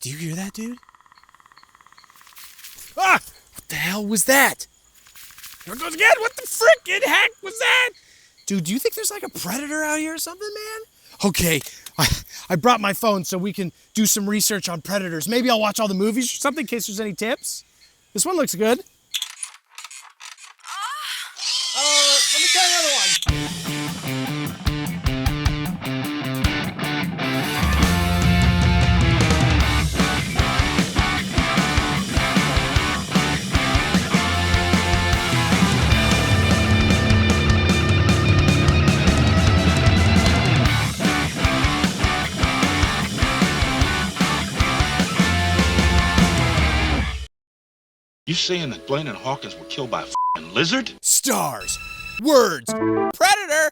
Do you hear that, dude? Ah! What the hell was that? There it goes again. What the frickin' heck was that? Dude, do you think there's like a predator out here or something, man? Okay, I brought my phone so we can do some research on predators. Maybe I'll watch all the movies or something in case there's any tips. This one looks good. Let me try another one. You saying that Blaine and Hawkins were killed by a f***ing lizard? Stars, words, predator.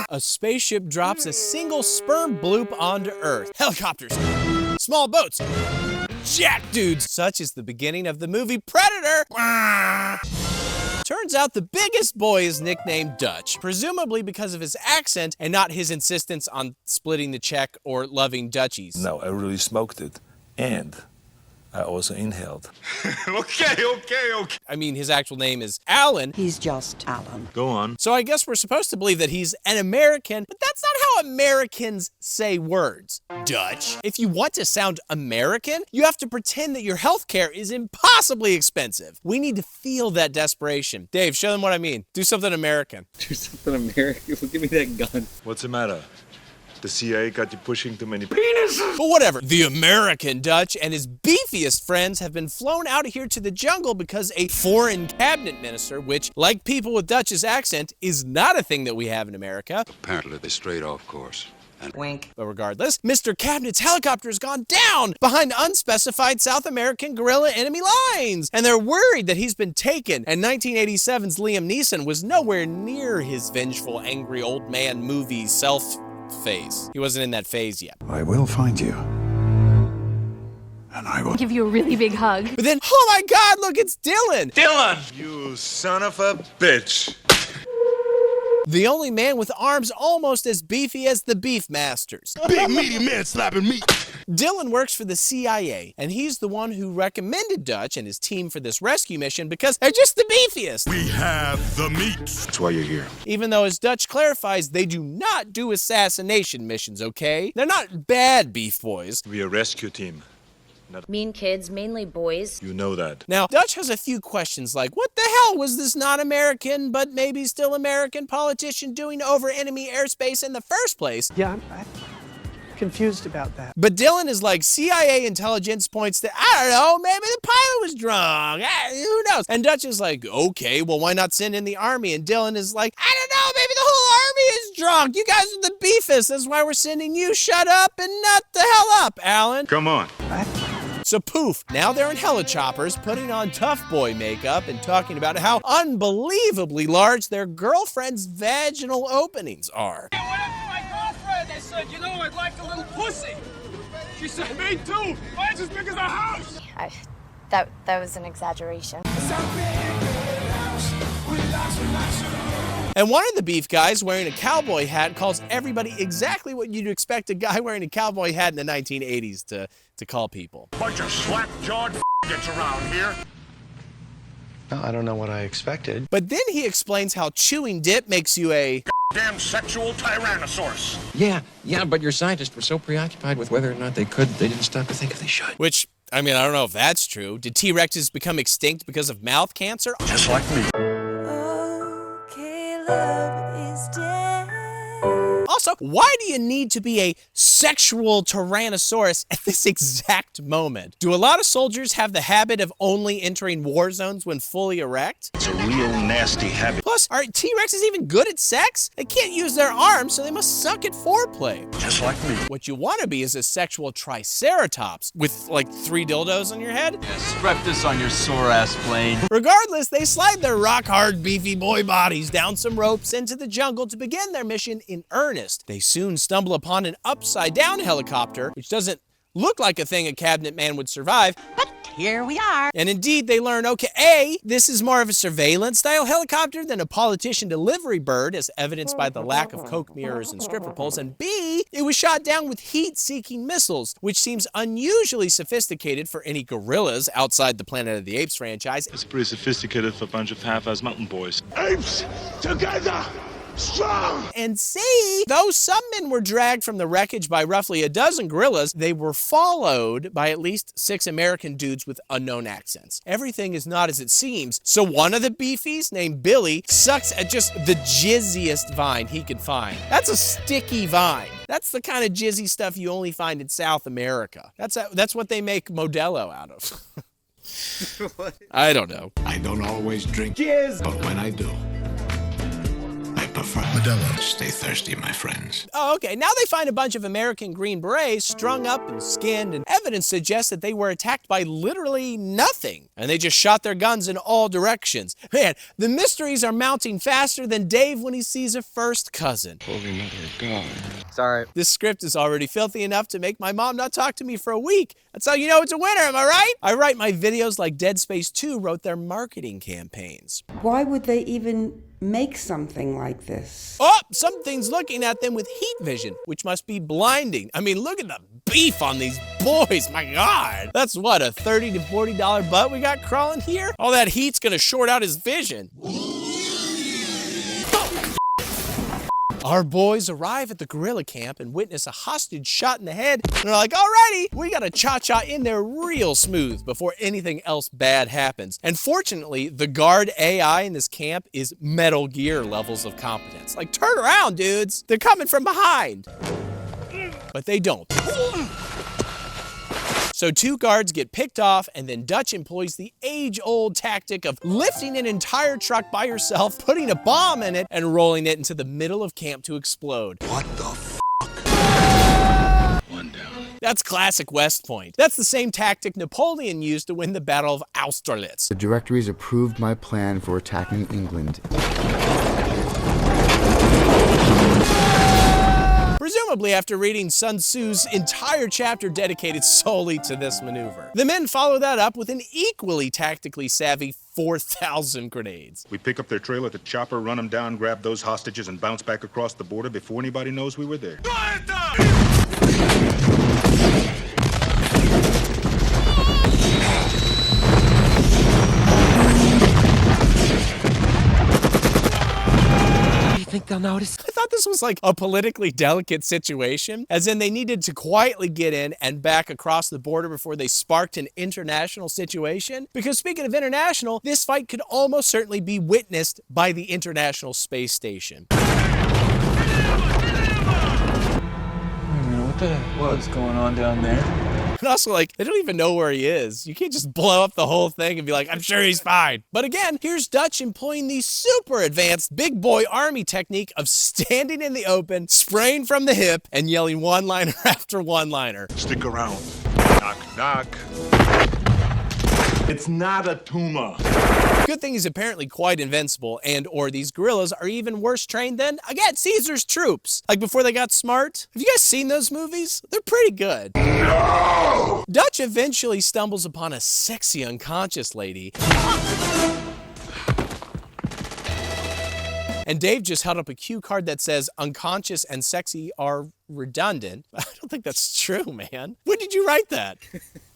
A spaceship drops a single sperm bloop onto Earth. Helicopters, small boats, jack dudes. Such is the beginning of the movie Predator. Turns out the biggest boy is nicknamed Dutch, presumably because of his accent and not his insistence on splitting the check or loving Dutchies. No, I really smoked it, and I also inhaled. Okay. I mean, his actual name is Alan. He's just Alan. Go on. So I guess we're supposed to believe that he's an American, but that's not how Americans say words, Dutch. If you want to sound American, you have to pretend that your healthcare is impossibly expensive. We need to feel that desperation. Dave, show them what I mean. Do something American. Do something American. Give me that gun. What's the matter? The CIA got you pushing too many penises. But whatever, the American Dutch and his beefiest friends have been flown out here to the jungle because a foreign cabinet minister, which, like people with Dutch's accent, is not a thing that we have in America. Apparently they strayed off course. And Wink. But regardless, Mr. Cabinet's helicopter has gone down behind unspecified South American guerrilla enemy lines. And they're worried that he's been taken. And 1987's Liam Neeson was nowhere near his vengeful, angry old man movie self phase. He wasn't in that phase yet. I will find you. And I will give you a really big hug. But then, oh my God, look, it's Dylan! Dylan! You son of a bitch. The only man with arms almost as beefy as the Beef Masters. Big meaty man slapping meat. Dylan works for the CIA, and he's the one who recommended Dutch and his team for this rescue mission because they're just the beefiest. We have the meat. that's why you're here. Even though, as Dutch clarifies, they do not do assassination missions, okay? They're not bad beef boys. We're a rescue team. Mean kids, mainly boys. You know that. Now, Dutch has a few questions like, what the hell was this non-American, but maybe still American politician doing over enemy airspace in the first place? Yeah, I'm confused about that. But Dylan is like, CIA intelligence points to, I don't know, maybe the pilot was drunk. Who knows? And Dutch is like, okay, well, why not send in the army? And Dylan is like, I don't know, maybe the whole army is drunk. You guys are the beefiest. That's why we're sending you. Shut up and nut the hell up, Alan. Come on. So poof, now they're in helichoppers, putting on tough boy makeup and talking about how unbelievably large their girlfriend's vaginal openings are. I went up to my girlfriend. I said, you know, I'd like a little pussy. She said, me too. Mine's as big as a house. That was an exaggeration. And one of the beef guys wearing a cowboy hat calls everybody exactly what you'd expect a guy wearing a cowboy hat in the 1980s to call people. Bunch of slack-jawed gets around here. No, I don't know what I expected. But then he explains how chewing dip makes you a Damn sexual tyrannosaurus. Yeah, but your scientists were so preoccupied with whether or not they could, they didn't stop to think if they should. which, I mean, I don't know if that's true. Did T-Rexes become extinct because of mouth cancer? Just like me. Also, why do you need to be a sexual Tyrannosaurus at this exact moment? Do a lot of soldiers have the habit of only entering war zones when fully erect? It's a real nasty habit. Plus, are T-Rexes even good at sex? They can't use their arms, so they must suck at foreplay. Just like me. What you want to be is a sexual Triceratops with like 3 dildos on your head. Yeah, strap this on your sore-ass plane. Regardless, they slide their rock-hard, beefy boy bodies down some ropes into the jungle to begin their mission in earnest. They soon stumble upon an upside-down helicopter, which doesn't look like a thing a cabinet man would survive. But here we are. And indeed, they learn, okay, A, this is more of a surveillance-style helicopter than a politician delivery bird, as evidenced by the lack of coke mirrors and stripper poles, and B, it was shot down with heat-seeking missiles, which seems unusually sophisticated for any gorillas outside the Planet of the Apes franchise. It's pretty sophisticated for a bunch of half-ass mountain boys. Apes together, strong. And C, though some men were dragged from the wreckage by roughly a dozen gorillas, they were followed by at least 6 American dudes with unknown accents. Everything is not as it seems, so one of the beefies, named Billy, sucks at just the jizziest vine he can find. That's a sticky vine. That's the kind of jizzy stuff you only find in South America. That's what they make Modelo out of. I don't know. I don't always drink, but when I do, I prefer Modelo. Stay thirsty, my friends. Oh, okay. Now they find a bunch of American Green Berets strung up and skinned, and evidence suggests that they were attacked by literally nothing. And they just shot their guns in all directions. Man, the mysteries are mounting faster than Dave when he sees a first cousin. Holy mother of God. Sorry. This script is already filthy enough to make my mom not talk to me for a week. That's how you know it's a winner, am I right? I write my videos like Dead Space 2 wrote their marketing campaigns. Why would they even make something like this? Oh, something's looking at them with heat vision, which must be blinding. I mean, look at the beef on these boys, my God. That's what, a $30 to $40 butt we got crawling here? All that heat's gonna short out his vision. Our boys arrive at the gorilla camp and witness a hostage shot in the head. And they're like, alrighty, we gotta cha-cha in there real smooth before anything else bad happens. And fortunately, the guard AI in this camp is Metal Gear levels of competence. Like, turn around, dudes. They're coming from behind. But they don't. So 2 guards get picked off, and then Dutch employs the age-old tactic of lifting an entire truck by yourself, putting a bomb in it, and rolling it into the middle of camp to explode. What the f***? One down. That's classic West Point. That's the same tactic Napoleon used to win the Battle of Austerlitz. The directories approved my plan for attacking England. Presumably after reading Sun Tzu's entire chapter dedicated solely to this maneuver. The men follow that up with an equally tactically savvy 4,000 grenades. We pick up their trail at the chopper, run them down, grab those hostages, and bounce back across the border before anybody knows we were there. Think they'll notice? I thought this was like a politically delicate situation, as in they needed to quietly get in and back across the border before they sparked an international situation. Because speaking of international, this fight could almost certainly be witnessed by the International Space Station. What the hell is going on down there? And also, like, they don't even know where he is. You can't just blow up the whole thing and be like, I'm sure he's fine. But again, here's Dutch employing the super advanced big boy army technique of standing in the open, spraying from the hip, and yelling one-liner after one-liner. Stick around. Knock, knock. It's not a tumor. Good thing he's apparently quite invincible, and or these gorillas are even worse trained than, again, Caesar's troops. Like before they got smart. Have you guys seen those movies? They're pretty good. No! Dutch eventually stumbles upon a sexy unconscious lady. And Dave just held up a cue card that says unconscious and sexy are redundant. I don't think that's true, man. When did you write that?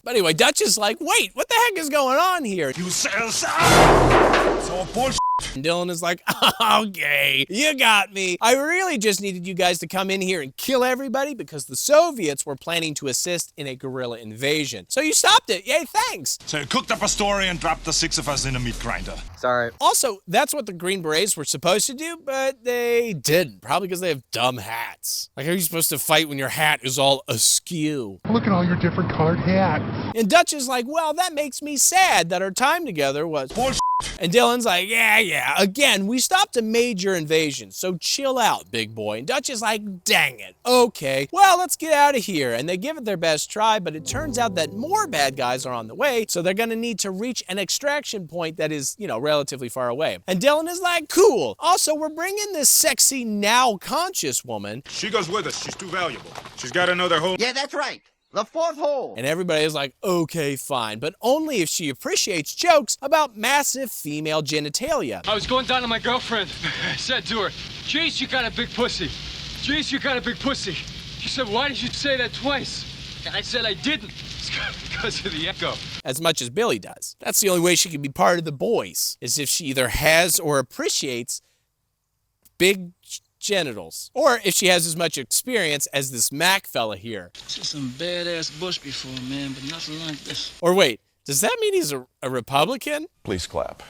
But anyway, Dutch is like, wait, what the heck is going on here? You sell it's all bullshit. And Dylan is like, okay, you got me. I really just needed you guys to come in here and kill everybody because the Soviets were planning to assist in a guerrilla invasion. So you stopped it. Yay, thanks. So you cooked up a story and dropped the 6 of us in a meat grinder. Sorry. Also, that's what the Green Berets were supposed to do, but they didn't. Probably because they have dumb hats. Like, how are you supposed to fight when your hat is all askew? Look at all your different colored hats. And Dutch is like, well, that makes me sad that our time together was bullshit. And Dylan's like, yeah. Again, we stopped a major invasion, so chill out, big boy. And Dutch is like, dang it. Okay, well, let's get out of here. And they give it their best try, but it turns out that more bad guys are on the way, so they're gonna need to reach an extraction point that is, relatively far away. And Dylan is like, cool. Also, we're bringing this sexy, now conscious woman. She goes with us. She's too valuable. She's got to know their whole... Yeah, that's right. The fourth hole. And everybody is like, okay, fine, but only if she appreciates jokes about massive female genitalia. I was going down to my girlfriend. I said to her, "Jeez, you got a big pussy. Jeez, you got a big pussy." She said, "Why did you say that twice?" And I said I didn't. It's because of the echo. As much as Billy does. That's the only way she can be part of the boys, is if she either has or appreciates big genitals, or if she has as much experience as this Mac fella here. Seen some badass bush before, man, but nothing like this. Or wait, does that mean he's a Republican? Please clap.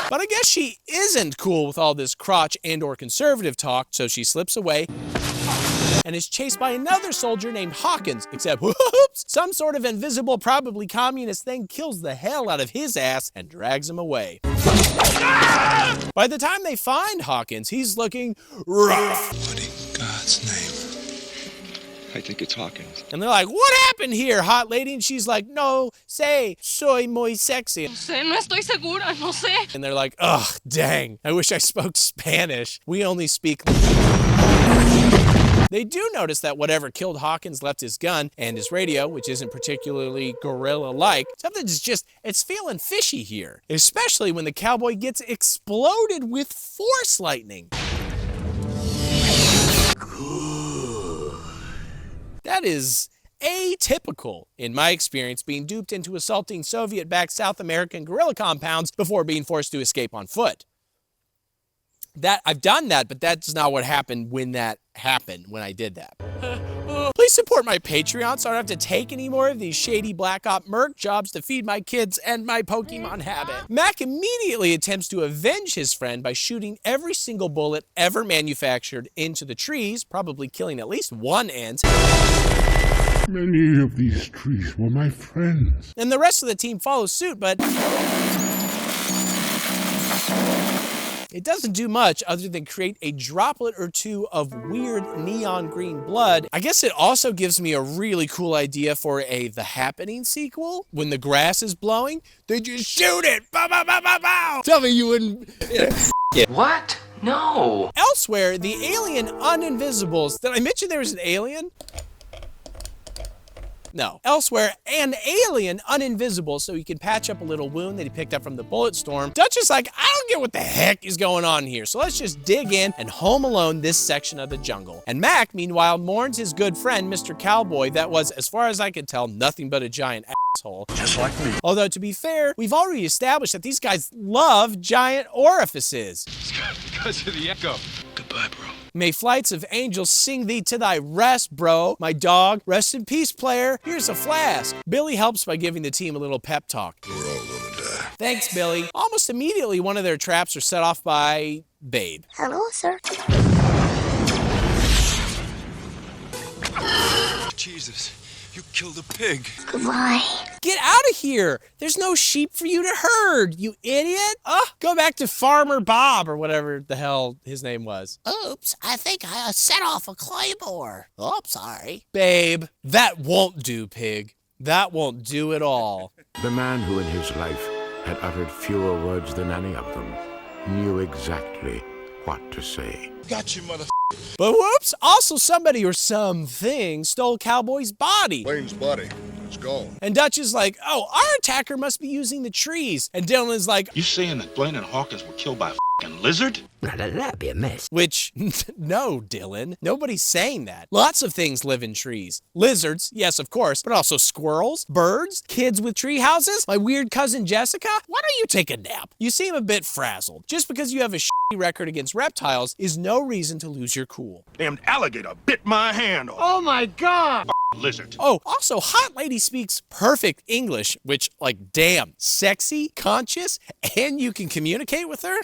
But I guess she isn't cool with all this crotch and or conservative talk, so she slips away and is chased by another soldier named Hawkins, except whoops, some sort of invisible, probably communist thing kills the hell out of his ass and drags him away. By the time they find Hawkins, he's looking rough. What in God's name? I think it's Hawkins. And they're like, what happened here, hot lady? And she's like, no sé, soy muy sexy. No sé, no estoy segura, no sé. And they're like, ugh, dang, I wish I spoke Spanish. We only speak... They do notice that whatever killed Hawkins left his gun and his radio, which isn't particularly gorilla-like. Something's just, it's feeling fishy here. Especially when the cowboy gets exploded with force lightning. That is atypical, in my experience, being duped into assaulting Soviet-backed South American guerrilla compounds before being forced to escape on foot. I've done that, but that's not what happened when I did that. Please support my Patreon so I don't have to take any more of these shady Black Op merc jobs to feed my kids and my Pokemon habit. Mac immediately attempts to avenge his friend by shooting every single bullet ever manufactured into the trees, probably killing at least one ant. Many of these trees were my friends. And the rest of the team follows suit, but it doesn't do much other than create a droplet or two of weird neon green blood. I guess it also gives me a really cool idea for a The Happening sequel. When the grass is blowing, they just shoot it. Bow, bow, bow, bow, bow. Tell me you wouldn't... What? No. Elsewhere, the alien Uninvisibles. Did I mention there was an alien? No. Elsewhere, an alien uninvisible so he can patch up a little wound that he picked up from the bullet storm. Dutch is like, I don't get what the heck is going on here, so let's just dig in and home alone this section of the jungle. And Mac, meanwhile, mourns his good friend, Mr. Cowboy, that was, as far as I could tell, nothing but a giant asshole. Just like me. Although, to be fair, we've already established that these guys love giant orifices. It's because of the echo. Goodbye, bro. May flights of angels sing thee to thy rest, bro. My dog, rest in peace, player. Here's a flask. Billy helps by giving the team a little pep talk. We're all gonna die. Thanks, Billy. Almost immediately, one of their traps are set off by Babe. Hello, sir. Jesus, you killed a pig. Goodbye. Get out of here. There's no sheep for you to herd, you idiot. Go back to Farmer Bob or whatever the hell his name was. Oops, I think I set off a claymore. Oh, sorry. Babe, that won't do, pig. That won't do at all. The man who in his life had uttered fewer words than any of them knew exactly what to say. Got you, mother. But whoops, also somebody or something stole Cowboy's body. Wayne's body. It's gone. And Dutch is like, oh, our attacker must be using the trees. And Dylan is like, You saying that Blaine and Hawkins were killed by a f***ing lizard? Now, that'd be a mess. which, no, Dylan, nobody's saying that. Lots of things live in trees. Lizards, yes, of course, but also squirrels, birds, kids with tree houses, my weird cousin Jessica. Why don't you take a nap? You seem a bit frazzled. Just because you have a shitty record against reptiles is no reason to lose your cool. Damned alligator bit my hand off. Oh my God! Lizard. Oh, also, Hot Lady speaks perfect English, which, like, damn, sexy, conscious, and you can communicate with her?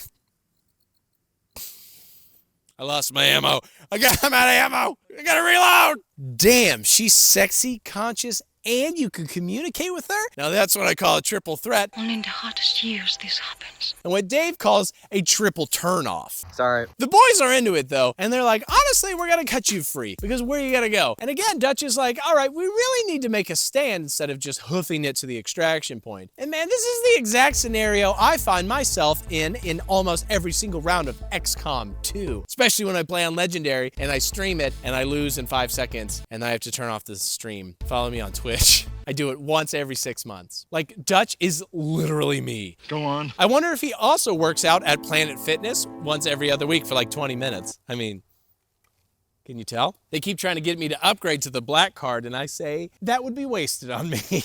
I lost my ammo. I'm out of ammo. I gotta reload. Damn, she's sexy, conscious, and you can communicate with her? Now that's what I call a triple threat. Only in the hottest years this happens. And what Dave calls a triple turnoff. Sorry. The boys are into it though, and they're like, honestly, we're gonna cut you free, because where are you gonna go? And again, Dutch is like, all right, we really need to make a stand instead of just hoofing it to the extraction point. And man, this is the exact scenario I find myself in almost every single round of XCOM 2, especially when I play on Legendary and I stream it and I lose in 5 seconds and I have to turn off the stream. Follow me on Twitch. I do it once every 6 months. Like, Dutch is literally me. Go on. I wonder if he also works out at Planet Fitness once every other week for like 20 minutes. I mean, can you tell? They keep trying to get me to upgrade to the black card, and I say, that would be wasted on me.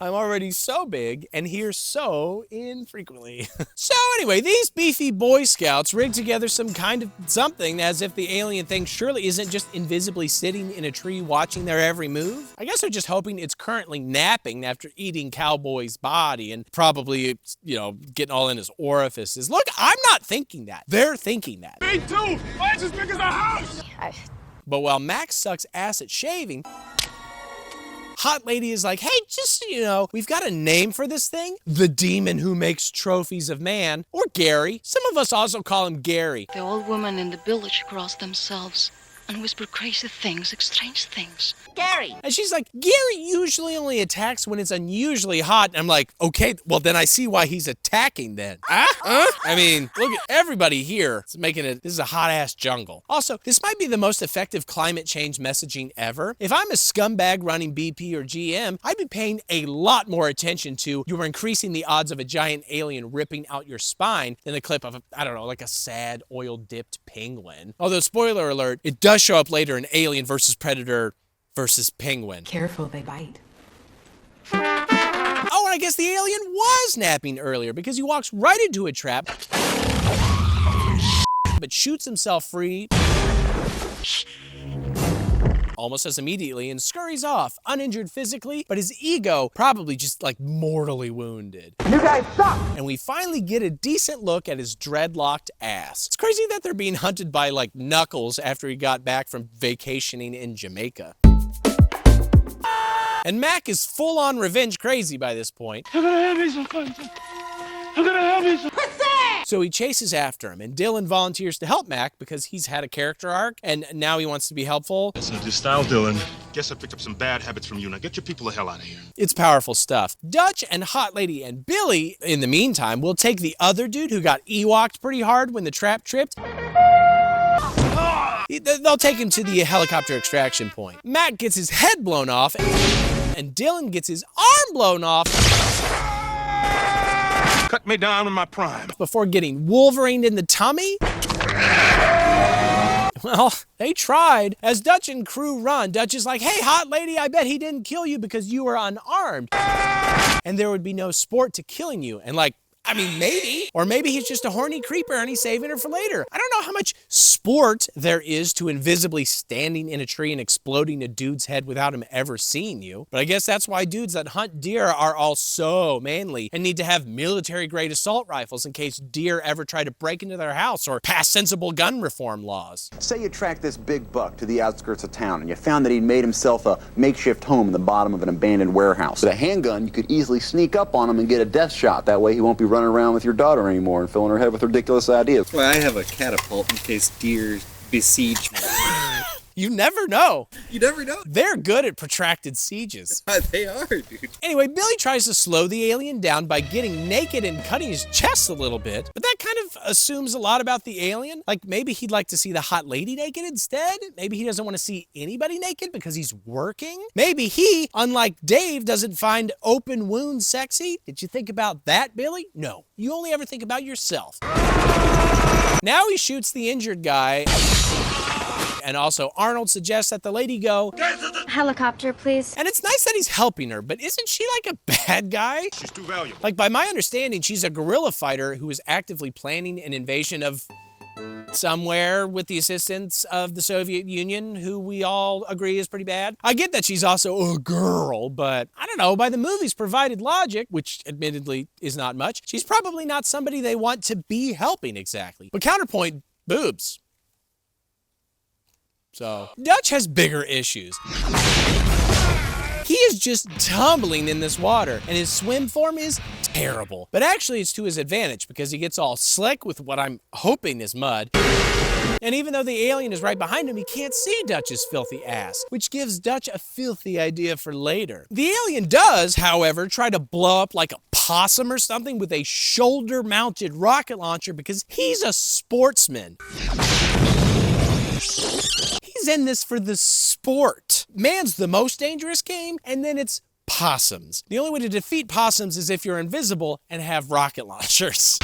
I'm already so big and here so infrequently. So anyway, these beefy Boy Scouts rig together some kind of something as if the alien thing surely isn't just invisibly sitting in a tree watching their every move. I guess they're just hoping it's currently napping after eating Cowboy's body and probably, you know, getting all in his orifices. Look, I'm not thinking that. They're thinking that. Me too! Why is as big as a house? But while Max sucks ass at shaving, Hot Lady is like, hey, just so you know, we've got a name for this thing. The demon who makes trophies of man. Or Gary. Some of us also call him Gary. The old women in the village cross themselves and whisper crazy things, strange things. Gary! And she's like, Gary usually only attacks when it's unusually hot. And I'm like, okay, well then I see why he's attacking then. I mean, look at everybody here. It's making it, this is a hot ass jungle. Also, this might be the most effective climate change messaging ever. If I'm a scumbag running BP or GM, I'd be paying a lot more attention to you are increasing the odds of a giant alien ripping out your spine than a clip of, I don't know, like a sad oil-dipped penguin. Although, spoiler alert, it does show up later in Alien versus Predator versus Penguin. Careful, they bite. Oh, and I guess the alien was napping earlier because he walks right into a trap, but shoots himself free almost as immediately and scurries off, uninjured physically, but his ego probably just like mortally wounded. You guys suck! And we finally get a decent look at his dreadlocked ass. It's crazy that they're being hunted by like Knuckles after he got back from vacationing in Jamaica. And Mac is full-on revenge crazy by this point. You're gonna have me some fun. You're gonna have me some... So he chases after him, and Dylan volunteers to help Mac because he's had a character arc, and now he wants to be helpful. That's not your style, Dylan. Guess I picked up some bad habits from you. Now get your people the hell out of here. It's powerful stuff. Dutch and Hot Lady and Billy, in the meantime, will take the other dude who got Ewok'd pretty hard when the trap tripped. They'll take him to the helicopter extraction point. Mac gets his head blown off, and Dylan gets his arm blown off. Cut me down in my prime. Before getting Wolverined in the tummy. Well, they tried. As Dutch and crew run, Dutch is like, hey, Hot Lady, I bet he didn't kill you because you were unarmed. And there would be no sport to killing you. And like, I mean, maybe. Or maybe he's just a horny creeper and he's saving her for later. I don't know how much sport there is to invisibly standing in a tree and exploding a dude's head without him ever seeing you. But I guess that's why dudes that hunt deer are all so manly and need to have military-grade assault rifles in case deer ever try to break into their house or pass sensible gun reform laws. Say you tracked this big buck to the outskirts of town and you found that he'd made himself a makeshift home in the bottom of an abandoned warehouse. With a handgun, you could easily sneak up on him and get a death shot. That way he won't be running around with your daughter anymore and filling her head with ridiculous ideas. Well, I have a catapult in case deer besiege me. You never know. You never know. They're good at protracted sieges. They are, dude. Anyway, Billy tries to slow the alien down by getting naked and cutting his chest a little bit, but that kind of assumes a lot about the alien. Like, maybe he'd like to see the Hot Lady naked instead. Maybe he doesn't want to see anybody naked because he's working. Maybe he, unlike Dave, doesn't find open wounds sexy. Did you think about that, Billy? No. You only ever think about yourself. Now he shoots the injured guy. And also, Arnold suggests that the lady go, helicopter, please. And it's nice that he's helping her, but isn't she like a bad guy? She's too valuable. Like, by my understanding, she's a guerrilla fighter who is actively planning an invasion of somewhere with the assistance of the Soviet Union, who we all agree is pretty bad. I get that she's also a girl, but I don't know, by the movie's provided logic, which admittedly is not much, she's probably not somebody they want to be helping exactly. But counterpoint, boobs. So, Dutch has bigger issues. He is just tumbling in this water, and his swim form is terrible. But actually, it's to his advantage because he gets all slick with what I'm hoping is mud. And even though the alien is right behind him, he can't see Dutch's filthy ass, which gives Dutch a filthy idea for later. The alien does, however, try to blow up like a possum or something with a shoulder-mounted rocket launcher because he's a sportsman. He's in this for the sport. Man's the most dangerous game, and then it's possums. The only way to defeat possums is if you're invisible and have rocket launchers.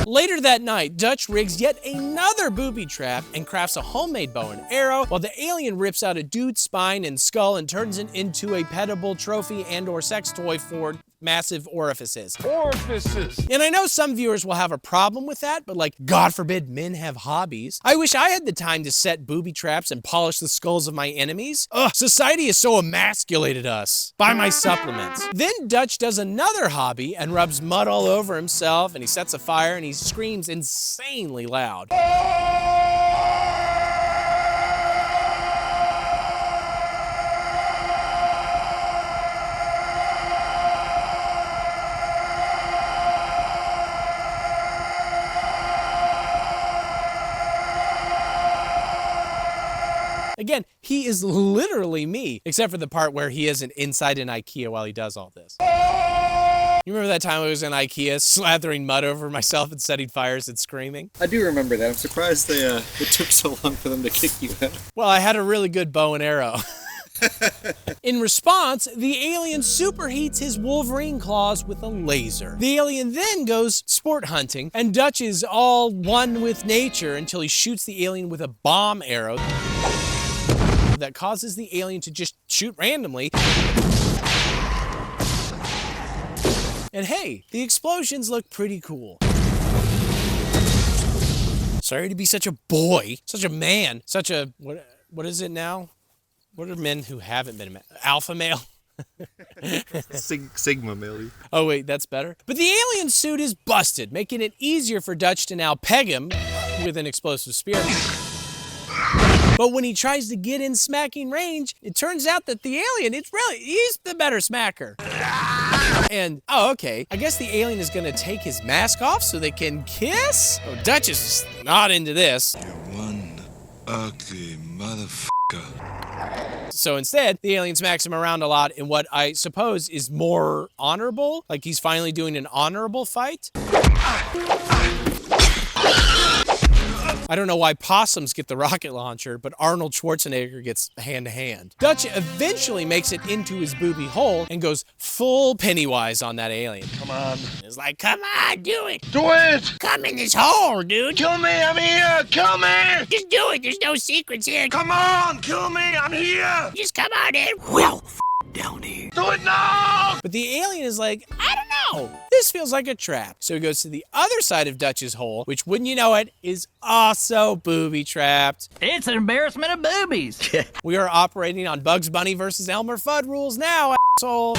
Later that night, Dutch rigs yet another booby trap and crafts a homemade bow and arrow, while the alien rips out a dude's spine and skull and turns it into a petable trophy and/or sex toy for massive orifices. And I know some viewers will have a problem with that, but like, God forbid men have hobbies. I wish I had the time to set booby traps and polish the skulls of my enemies. Ugh, society has so emasculated us. Buy my supplements. Then Dutch does another hobby and rubs mud all over himself, and he sets a fire and he screams insanely loud. Again, he is literally me, except for the part where he isn't inside an IKEA while he does all this. You remember that time I was in IKEA slathering mud over myself and setting fires and screaming? I do remember that. I'm surprised it took so long for them to kick you out. Well, I had a really good bow and arrow. In response, the alien superheats his Wolverine claws with a laser. The alien then goes sport hunting, and Dutch is all one with nature until he shoots the alien with a bomb arrow that causes the alien to just shoot randomly. And hey, the explosions look pretty cool. Sorry to be such a boy, such a man, such a, what is it now? What are men who haven't been alpha male? Sigma male. Oh wait, that's better. But the alien suit is busted, making it easier for Dutch to now peg him with an explosive spear. But when he tries to get in smacking range, it turns out that the alien, he's the better smacker. And, oh, okay, I guess the alien is gonna take his mask off so they can kiss? Oh, Dutch is just not into this. You one ugly motherfucker. So instead, the alien smacks him around a lot in what I suppose is more honorable, like he's finally doing an honorable fight. I don't know why possums get the rocket launcher, but Arnold Schwarzenegger gets hand-to-hand. Dutch eventually makes it into his booby hole and goes full Pennywise on that alien. Come on. It's like, come on, do it. Do it! Come in this hole, dude. Kill me, I'm here! Kill me! Just do it. There's no secrets here. Come on, kill me, I'm here! Just come on in. Well, down here. Do it now! But the alien is like, I don't know. This feels like a trap. So he goes to the other side of Dutch's hole, which, wouldn't you know it, is also booby-trapped. It's an embarrassment of boobies. We are operating on Bugs Bunny versus Elmer Fudd rules now, asshole.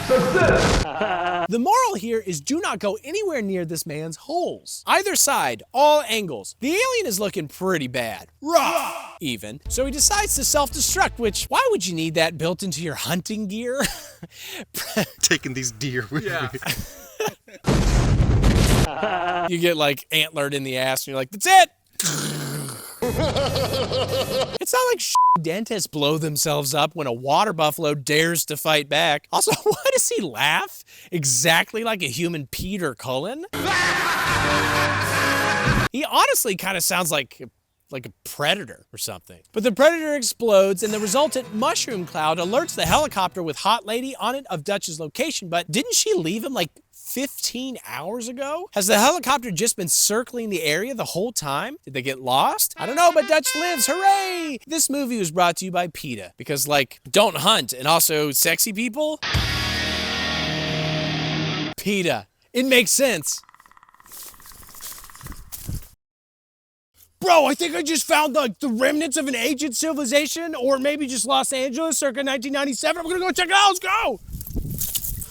The moral here is do not go anywhere near this man's holes. Either side, all angles. The alien is looking pretty bad. Rough, even. So he decides to self-destruct, which, why would you need that built into your hunting gear? Taking these deer with me. You get like antlered in the ass and you're like, that's it! It's not like dentists blow themselves up when a water buffalo dares to fight back. Also, why does he laugh? Exactly like a human Peter Cullen? He honestly kind of sounds like a predator or something. But the predator explodes and the resultant mushroom cloud alerts the helicopter with Hot Lady on it of Dutch's location, but didn't she leave him like 15 hours ago? Has the helicopter just been circling the area the whole time? Did they get lost? I don't know, but Dutch lives, hooray! This movie was brought to you by PETA, because like, don't hunt, and also sexy people? PETA. It makes sense. Bro, I think I just found like the remnants of an ancient civilization, or maybe just Los Angeles circa 1997. I'm gonna go check it out, let's go!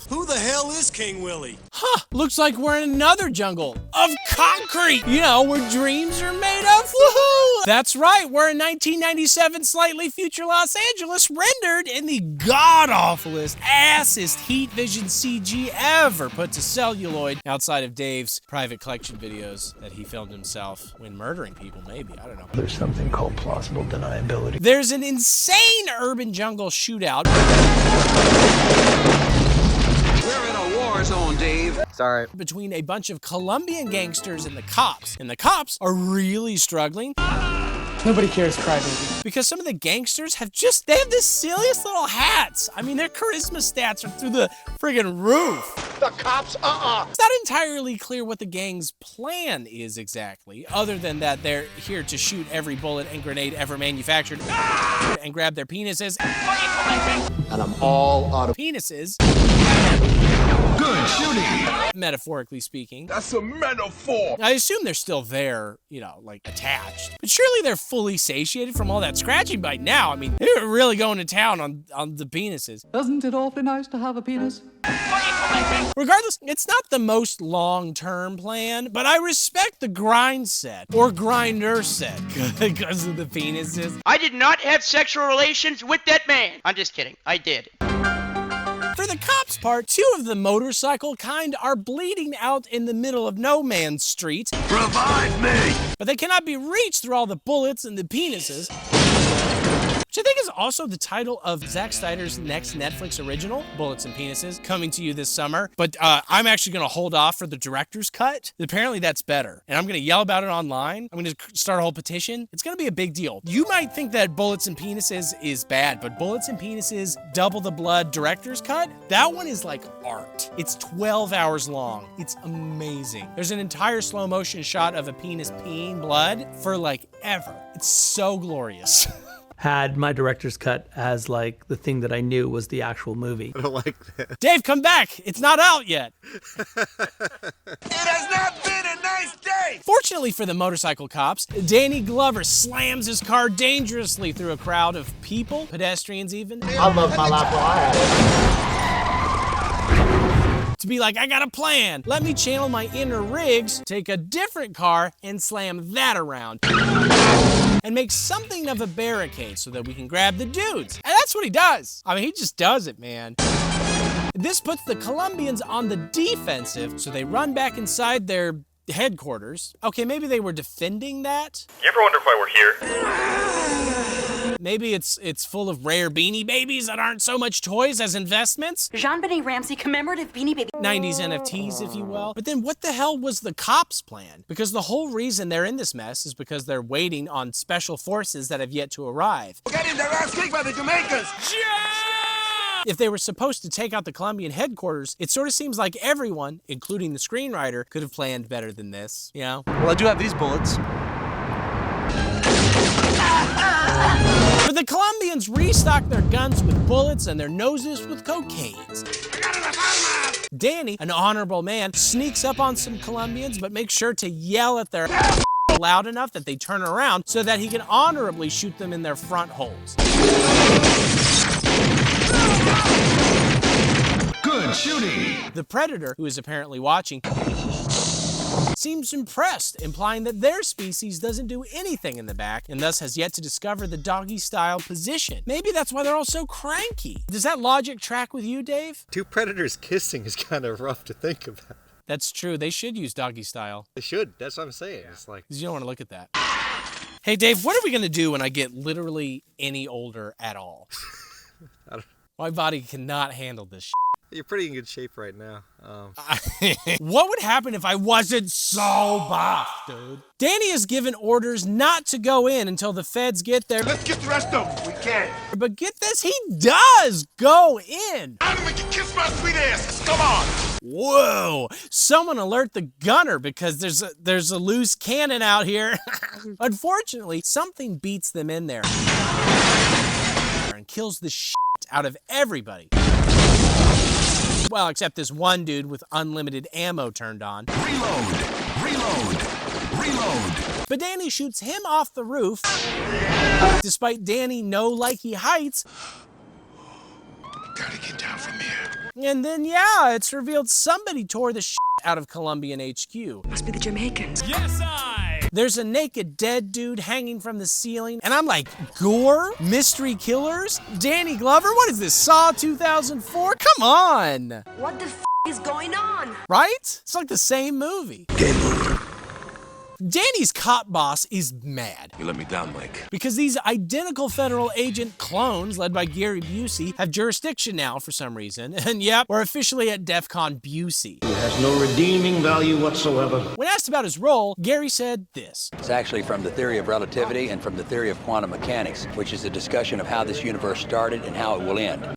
Who the hell is King Willie? Huh, looks like we're in another jungle of concrete. You know, where dreams are made of. Woohoo! That's right, we're in 1997 slightly future Los Angeles, rendered in the god-awfulest, assest heat vision CG ever put to celluloid outside of Dave's private collection videos that he filmed himself when murdering people, maybe, I don't know. There's something called plausible deniability. There's an insane urban jungle shootout. We're in a war zone, Dave. Sorry. Between a bunch of Colombian gangsters and the cops. And the cops are really struggling. Nobody cares, crybaby. Because some of the gangsters have they have the silliest little hats. I mean, their charisma stats are through the friggin' roof. The cops, It's not entirely clear what the gang's plan is exactly, other than that they're here to shoot every bullet and grenade ever manufactured and grab their penises. And I'm all out of penises. Good shooting. Metaphorically speaking. That's a metaphor. I assume they're still there, you know, like attached. But surely they're fully satiated from all that scratching by now. I mean, they're really going to town on the penises. Isn't it awfully nice to have a penis? Regardless, it's not the most long-term plan, but I respect the grind set, or grinder set, because of the penises. I did not have sexual relations with that man. I'm just kidding. I did. For the cops' part, two of the motorcycle kind are bleeding out in the middle of no man's street. Revive me! But they cannot be reached through all the bullets and the penises. Which I think is also the title of Zack Snyder's next Netflix original, Bullets and Penises, coming to you this summer. But I'm actually going to hold off for the director's cut. Apparently that's better. And I'm going to yell about it online. I'm going to start a whole petition. It's going to be a big deal. You might think that Bullets and Penises is bad, but Bullets and Penises Double the Blood director's cut, that one is like art. It's 12 hours long. It's amazing. There's an entire slow motion shot of a penis peeing blood for like ever. It's so glorious. Had my director's cut as like the thing that I knew was the actual movie. I don't like that. Dave, come back. It's not out yet. It has not been a nice day. Fortunately for the motorcycle cops, Danny Glover slams his car dangerously through a crowd of people, pedestrians even. I love my life while I have it. To be like, I got a plan. Let me channel my inner Riggs, take a different car, and slam that around. And make something of a barricade so that we can grab the dudes. And that's what he does. I mean, he just does it, man. This puts the Colombians on the defensive, so they run back inside their headquarters. Okay, maybe they were defending that. You ever wonder why we're here? Maybe it's full of rare Beanie Babies that aren't so much toys as investments. Jean-Benet Ramsey commemorative Beanie Baby. 90s NFTs, if you will. But then what the hell was the cops' plan? Because the whole reason they're in this mess is because they're waiting on special forces that have yet to arrive. Getting their ass kicked by the Jamaicans. If they were supposed to take out the Colombian headquarters, it sort of seems like everyone, including the screenwriter, could have planned better than this, you know? Well, I do have these bullets. But the Colombians restock their guns with bullets and their noses with cocaines. Danny, an honorable man, sneaks up on some Colombians, but makes sure to yell at their loud enough that they turn around so that he can honorably shoot them in their front holes. Good shooting. The Predator, who is apparently watching, seems impressed, implying that their species doesn't do anything in the back and thus has yet to discover the doggy-style position. Maybe that's why they're all so cranky. Does that logic track with you, Dave? Two predators kissing is kind of rough to think about. That's true. They should use doggy-style. They should. That's what I'm saying. It's like, because you don't want to look at that. Hey, Dave, what are we going to do when I get literally any older at all? My body cannot handle this shit. You're pretty in good shape right now. What would happen if I wasn't so buff, dude? Danny has given orders not to go in until the feds get there. Let's get the rest of them. We can. But get this, he does go in. I'm gonna make you kiss my sweet ass. Come on. Whoa! Someone alert the gunner because there's a loose cannon out here. Unfortunately, something beats them in there and kills the shit out of everybody. Well, except this one dude with unlimited ammo turned on. Reload. But Danny shoots him off the roof. Despite Danny no likey heights. Gotta get down from here. And then, yeah, it's revealed somebody tore the shit out of Colombian HQ. Must be the Jamaicans. Yes, There's a naked dead dude hanging from the ceiling, and I'm like, gore? Mystery killers? Danny Glover? What is this, Saw 2004? Come on! What the f is going on? Right? It's like the same movie. Game over. Danny's cop boss is mad. You let me down, Mike. Because these identical federal agent clones, led by Gary Busey, have jurisdiction now for some reason. And yep, we're officially at DEFCON Busey. It has no redeeming value whatsoever. When asked about his role, Gary said this. It's actually from the theory of relativity and from the theory of quantum mechanics, which is a discussion of how this universe started and how it will end.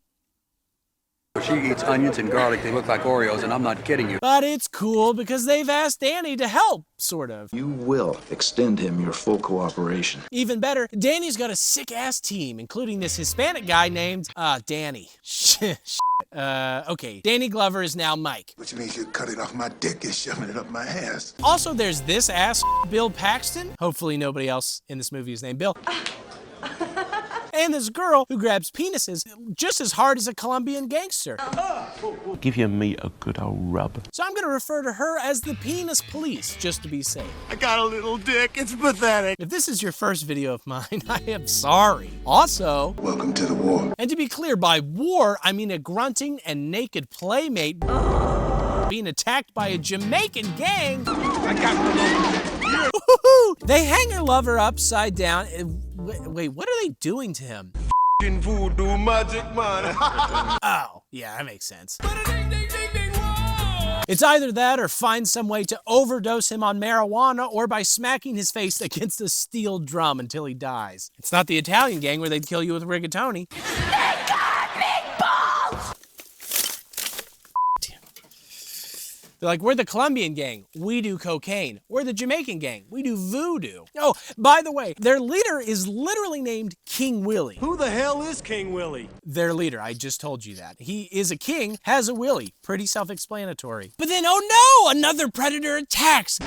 She eats onions and garlic. They look like Oreos, and I'm not kidding you. But it's cool because they've asked Danny to help, sort of. You will extend him your full cooperation. Even better, Danny's got a sick-ass team, including this Hispanic guy named, Danny. Okay, Danny Glover is now Mike. Which means you're cutting off my dick and shoving it up my ass. Also, there's this ass Bill Paxton. Hopefully nobody else in this movie is named Bill. And this girl who grabs penises just as hard as a Colombian gangster. Give your meat a good old rub. So I'm gonna refer to her as the penis police, just to be safe. I got a little dick. It's pathetic. If this is your first video of mine, I am sorry. Also, welcome to the war. And to be clear, by war, I mean a grunting and naked playmate being attacked by a Jamaican gang. They hang her lover upside down. Wait, what are they doing to him? Voodoo magic, man. Oh, yeah, that makes sense. It's either that or find some way to overdose him on marijuana or by smacking his face against a steel drum until he dies. It's not the Italian gang where they'd kill you with rigatoni. They're like, we're the Colombian gang. We do cocaine. We're the Jamaican gang. We do voodoo. Oh, by the way, their leader is literally named King Willie. Who the hell is King Willie? Their leader, I just told you that. He is a king, has a Willie. Pretty self-explanatory. But then, oh no, another predator attacks,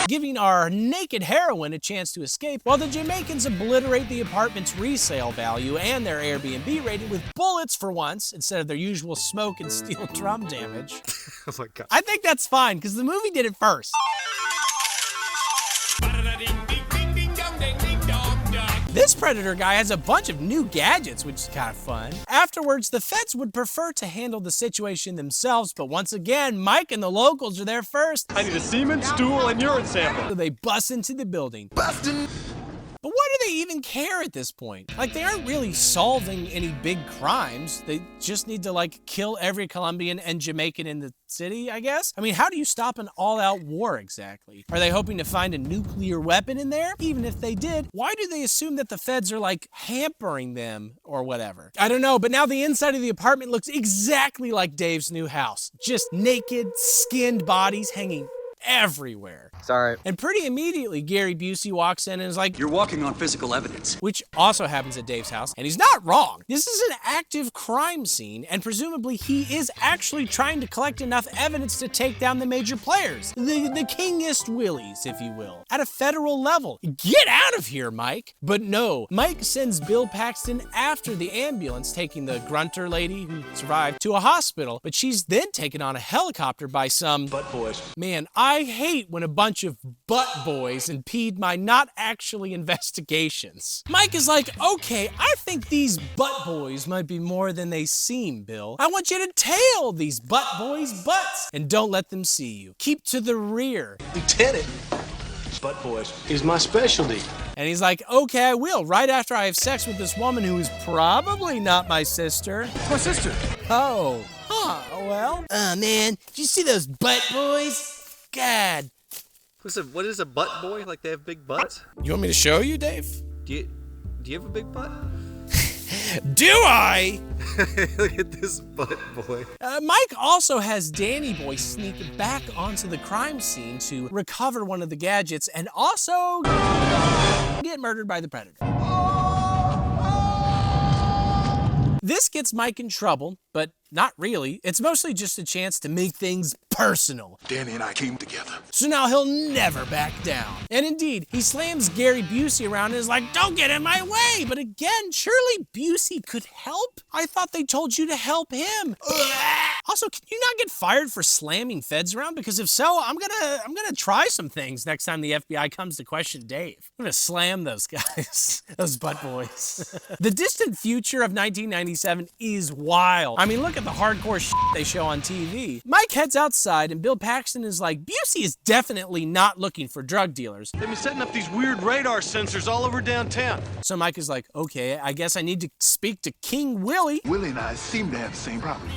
giving our naked heroine a chance to escape, while the Jamaicans obliterate the apartment's resale value and their Airbnb rating with bullets for once, instead of their usual smoke and steel drum damage. Oh my God. I think that's fine, because the movie did it first. This Predator guy has a bunch of new gadgets, which is kind of fun. Afterwards, the feds would prefer to handle the situation themselves, but once again, Mike and the locals are there first. I need a semen, stool, and urine sample. So they bust into the building. Bustin'! But why do they even care at this point? Like, they aren't really solving any big crimes. They just need to, like, kill every Colombian and Jamaican in the city, I guess? I mean, how do you stop an all-out war exactly? Are they hoping to find a nuclear weapon in there? Even if they did, why do they assume that the feds are, like, hampering them or whatever? I don't know, but now the inside of the apartment looks exactly like Dave's new house. Just naked, skinned bodies hanging everywhere. Sorry. And pretty immediately, Gary Busey walks in and is like, "You're walking on physical evidence." Which also happens at Dave's house, and he's not wrong. This is an active crime scene, and presumably he is actually trying to collect enough evidence to take down the major players. The kingest willies, if you will. At a federal level. Get out of here, Mike. But no, Mike sends Bill Paxton after the ambulance, taking the grunter lady who survived to a hospital, but she's then taken on a helicopter by some butt boys. Man, I hate when a bunch of butt boys impede my not actually investigations. Mike is like, okay, I think these butt boys might be more than they seem, Bill. I want you to tail these butt boys' butts and don't let them see you. Keep to the rear. Lieutenant, butt boys is my specialty. And he's like, okay, I will, right after I have sex with this woman who is probably not my sister. It's my sister. Oh, well. Oh, man, did you see those butt boys? God. What is a butt boy? Like they have big butts? You want me to show you, Dave? Do you have a big butt? Do I? Look at this butt boy. Mike also has Danny Boy sneak back onto the crime scene to recover one of the gadgets and also get murdered by the Predator. This gets Mike in trouble, but not really. It's mostly just a chance to make things personal. Danny and I came together. So now he'll never back down. And indeed, he slams Gary Busey around and is like, don't get in my way. But again, surely Busey could help? I thought they told you to help him. Also, can you not get fired for slamming feds around? Because if so, I'm gonna try some things next time the FBI comes to question Dave. I'm gonna slam those guys, those butt boys. The distant future of 1997 is wild. I mean, look at the hardcore shit they show on TV. Mike heads outside and Bill Paxton is like, Busey is definitely not looking for drug dealers. They've been setting up these weird radar sensors all over downtown. So Mike is like, okay, I guess I need to speak to King Willie. Willie and I seem to have the same problem.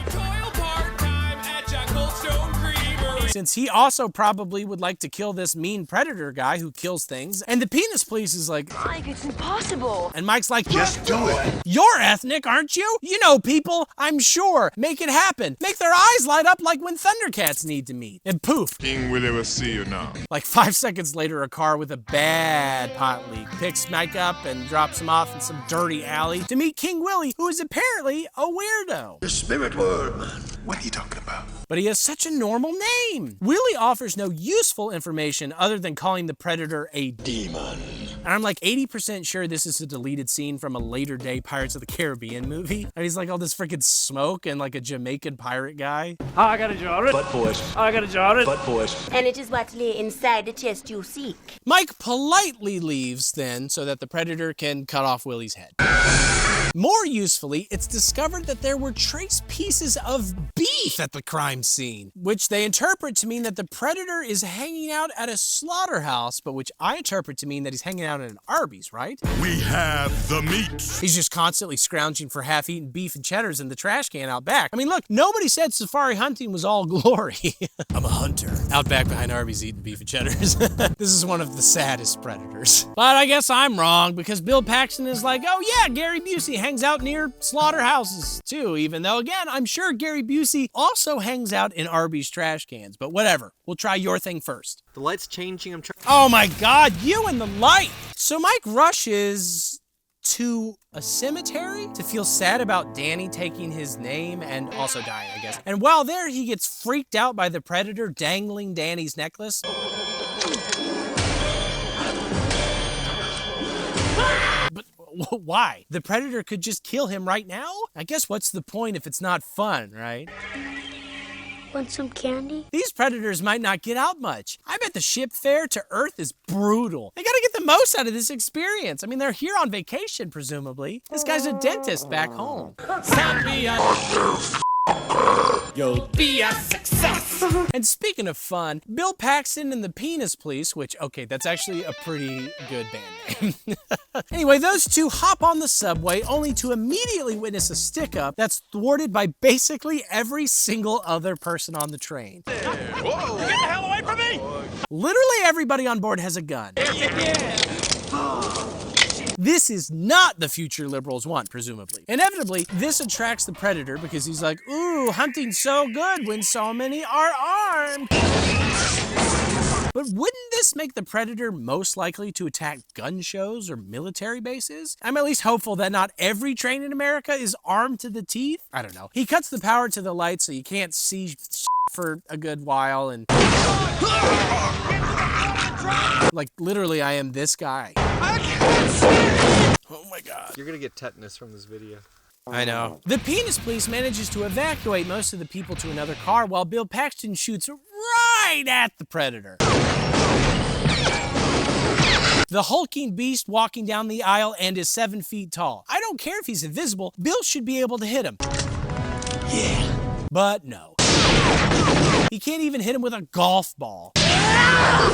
Since he also probably would like to kill this mean predator guy who kills things. And the penis police is like, Mike, it's impossible. And Mike's like, just do it. You're ethnic, aren't you? You know people, I'm sure. Make it happen. Make their eyes light up like when Thundercats need to meet. And poof. King Willie will see you now. Like 5 seconds later, a car with a bad pot leak picks Mike up and drops him off in some dirty alley to meet King Willie, who is apparently a weirdo. The spirit world, man. What are you talking about? But he has such a normal name. Willie offers no useful information other than calling the predator a demon. And I'm like 80% sure this is a deleted scene from a later day Pirates of the Caribbean movie. And he's like all this freaking smoke and like a Jamaican pirate guy. I got a jar. Butt boys. I got a jar. Butt boys. And it is what lay inside the chest you seek. Mike politely leaves then so that the predator can cut off Willie's head. More usefully, it's discovered that there were trace pieces of beef at the crime scene, which they interpret to mean that the predator is hanging out at a slaughterhouse, but which I interpret to mean that he's hanging out at an Arby's, right? We have the meat. He's just constantly scrounging for half-eaten beef and cheddars in the trash can out back. I mean, look, nobody said safari hunting was all glory. I'm a hunter. Out back behind Arby's eating beef and cheddars. This is one of the saddest predators. But I guess I'm wrong, because Bill Paxton is like, oh yeah, Gary Busey hangs out near slaughterhouses too, even though, again, I'm sure Gary Busey also hangs out in Arby's trash cans, but whatever. We'll try your thing first. The light's changing. I'm trying. Oh my God, you and the light. So Mike rushes to a cemetery to feel sad about Danny taking his name and also dying, I guess. And while there, he gets freaked out by the predator dangling Danny's necklace. But why? The predator could just kill him right now? I guess what's the point if it's not fun, right? Want some candy? These predators might not get out much. I bet the ship fare to Earth is brutal. They gotta get the most out of this experience. I mean, they're here on vacation, presumably. This guy's a dentist back home. You'll be a success. And speaking of fun, Bill Paxton and the Penis Police, which, okay, that's actually a pretty good band name. Anyway, those two hop on the subway only to immediately witness a stick-up that's thwarted by basically every single other person on the train. Whoa! Get the hell away from me! Literally everybody on board has a gun. This is not the future liberals want, presumably. Inevitably, this attracts the predator because he's like, ooh, hunting's so good when so many are armed. But wouldn't this make the predator most likely to attack gun shows or military bases? I'm at least hopeful that not every train in America is armed to the teeth. I don't know. He cuts the power to the light so you can't see for a good while and... Like, literally, I am this guy. Oh my God. You're gonna get tetanus from this video. I know. The Penis Police manages to evacuate most of the people to another car while Bill Paxton shoots right at the predator. The hulking beast walking down the aisle and is 7 feet tall. I don't care if he's invisible, Bill should be able to hit him. Yeah. But no. He can't even hit him with a golf ball.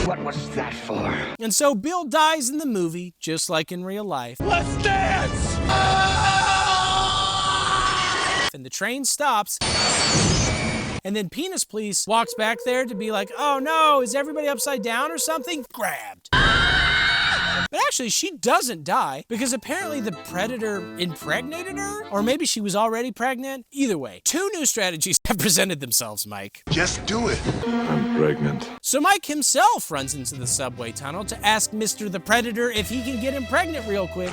What was that for? And so Bill dies in the movie, just like in real life. Let's dance! And the train stops. And then Penis Police walks back there to be like, oh no, is everybody upside down or something? Grabbed. But actually, she doesn't die because apparently the predator impregnated her, or maybe she was already pregnant. Either way, 2 new strategies have presented themselves, Mike. Just do it. I'm pregnant. So Mike himself runs into the subway tunnel to ask Mr. the Predator if he can get him pregnant real quick.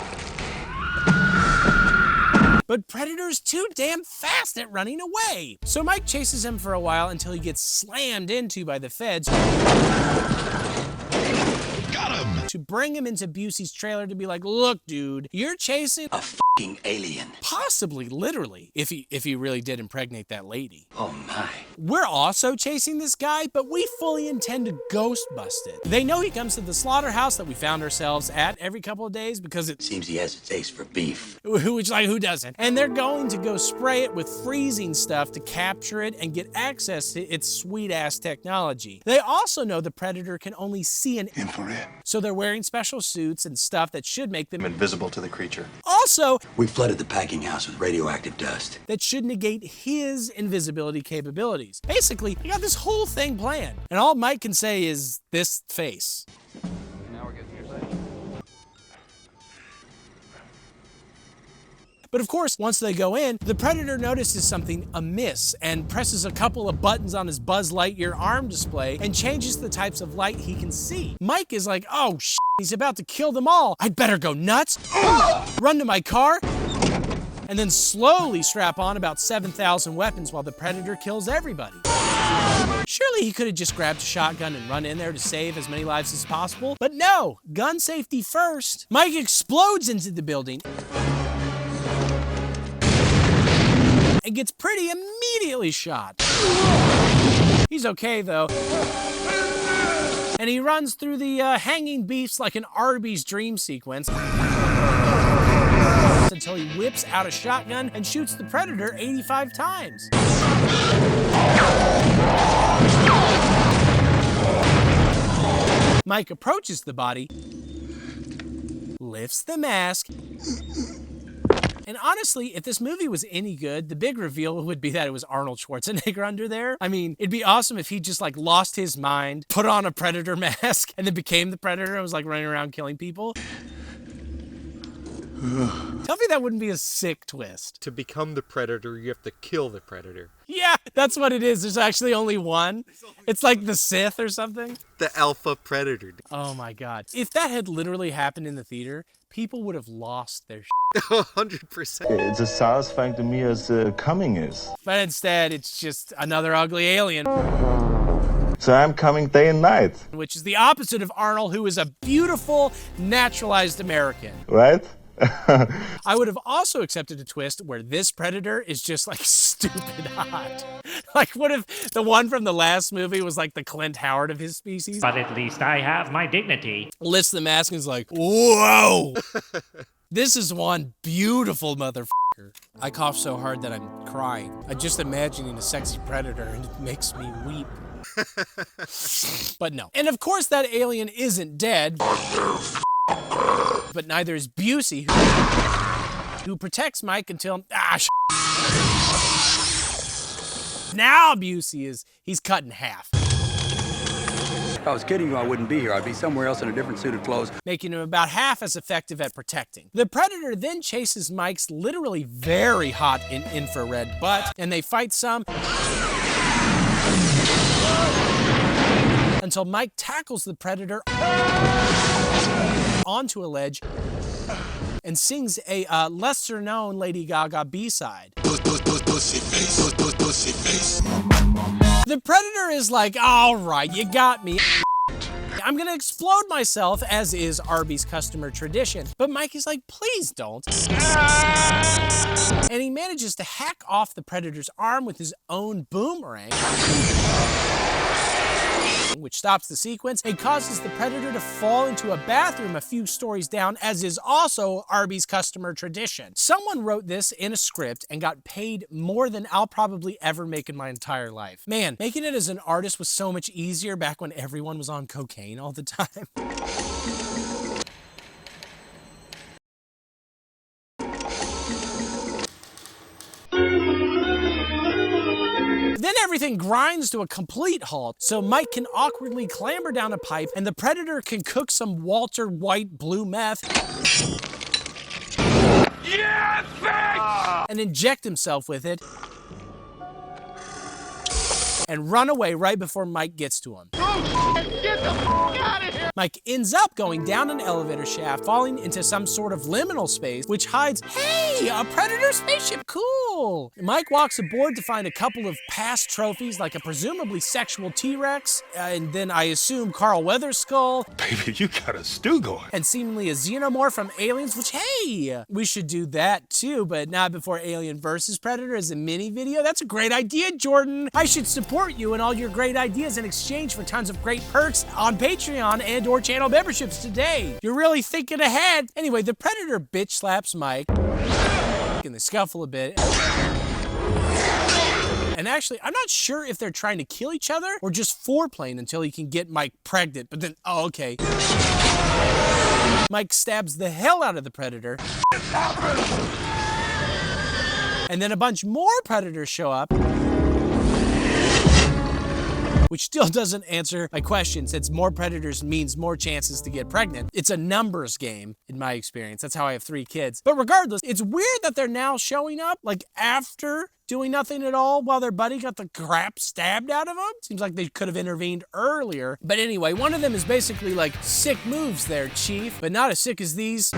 But Predator's too damn fast at running away. So Mike chases him for a while until he gets slammed into by the feds. Got him! To bring him into Busey's trailer to be like, look, dude, you're chasing a f***ing alien. Possibly, literally, if he really did impregnate that lady. Oh my. We're also chasing this guy, but we fully intend to ghost bust it. They know he comes to the slaughterhouse that we found ourselves at every couple of days because it seems he has a taste for beef. Which, like, who doesn't? And they're going to go spray it with freezing stuff to capture it and get access to its sweet-ass technology. They also know the Predator can only see an infrared. So they're wearing special suits and stuff that should make them invisible to the creature. Also, we flooded the packing house with radioactive dust. That should negate his invisibility capabilities. Basically, he got this whole thing planned. And all Mike can say is this face. Now we're getting your side. But of course, once they go in, the Predator notices something amiss and presses a couple of buttons on his Buzz Lightyear arm display and changes the types of light he can see. Mike is like, oh shit, he's about to kill them all. I'd better go nuts, run to my car, and then slowly strap on about 7,000 weapons while the Predator kills everybody. Surely he could have just grabbed a shotgun and run in there to save as many lives as possible, but no, gun safety first. Mike explodes into the building and gets pretty immediately shot. He's okay though. And he runs through the hanging beefs like an Arby's dream sequence until he whips out a shotgun and shoots the Predator 85 times. Mike approaches the body, lifts the mask, and honestly, if this movie was any good, the big reveal would be that it was Arnold Schwarzenegger under there. I mean, it'd be awesome if he just like lost his mind, put on a Predator mask, and then became the Predator and was like running around killing people. Tell me that wouldn't be a sick twist. To become the Predator, you have to kill the Predator. Yeah, that's what it is. There's actually only one. It's like the Sith or something. The Alpha Predator. Oh my God. If that had literally happened in the theater, people would have lost their shit. 100%. It's as satisfying to me as coming is. But instead, it's just another ugly alien. So I'm coming day and night. Which is the opposite of Arnold, who is a beautiful, naturalized American. Right? I would have also accepted a twist where this Predator is just like stupid hot. Like what if the one from the last movie was like the Clint Howard of his species? But at least I have my dignity. Lifts the mask and is like, whoa! This is one beautiful motherfucker. I cough so hard that I'm crying. I'm just imagining a sexy Predator and it makes me weep. But no. And of course that alien isn't dead. But neither is Busey, who protects Mike until, now Busey he's cut in half. If I was kidding you, I wouldn't be here. I'd be somewhere else in a different suit of clothes. Making him about half as effective at protecting. The Predator then chases Mike's literally very hot infrared butt, and they fight some until Mike tackles the Predator onto a ledge and sings a lesser-known Lady Gaga B-side. Pussy face. The Predator is like, all right, you got me. I'm gonna explode myself, as is Arby's customer tradition. But Mike is like, please don't. And he manages to hack off the Predator's arm with his own boomerang, which stops the sequence and causes the Predator to fall into a bathroom a few stories down, as is also Arby's customer tradition. Someone wrote this in a script and got paid more than I'll probably ever make in my entire life. Man, making it as an artist was so much easier back when everyone was on cocaine all the time. Then everything grinds to a complete halt, so Mike can awkwardly clamber down a pipe and the Predator can cook some Walter White blue meth and inject himself with it and run away right before Mike gets to him. Oh, shit! Get the f out of here! Mike ends up going down an elevator shaft, falling into some sort of liminal space, which hides, hey, a Predator spaceship, cool! Mike walks aboard to find a couple of past trophies, like a presumably sexual T-Rex, and then I assume Carl Weathers' skull. Baby, you got a stew going. And seemingly a xenomorph from Aliens, which, hey, we should do that too, but not before Alien vs. Predator as a mini video. That's a great idea, Jordan. I should support you and all your great ideas in exchange for tons of great perks on Patreon and or channel memberships today. You're really thinking ahead. Anyway, the Predator bitch slaps Mike, and they scuffle a bit. And actually, I'm not sure if they're trying to kill each other or just foreplaying until he can get Mike pregnant, but then, oh, okay. Mike stabs the hell out of the Predator. And then a bunch more Predators show up, which still doesn't answer my question, since more Predators means more chances to get pregnant. It's a numbers game, in my experience. That's how I have 3 kids. But regardless, it's weird that they're now showing up, like, after doing nothing at all while their buddy got the crap stabbed out of him. Seems like they could have intervened earlier. But anyway, one of them is basically like, sick moves there, Chief, but not as sick as these.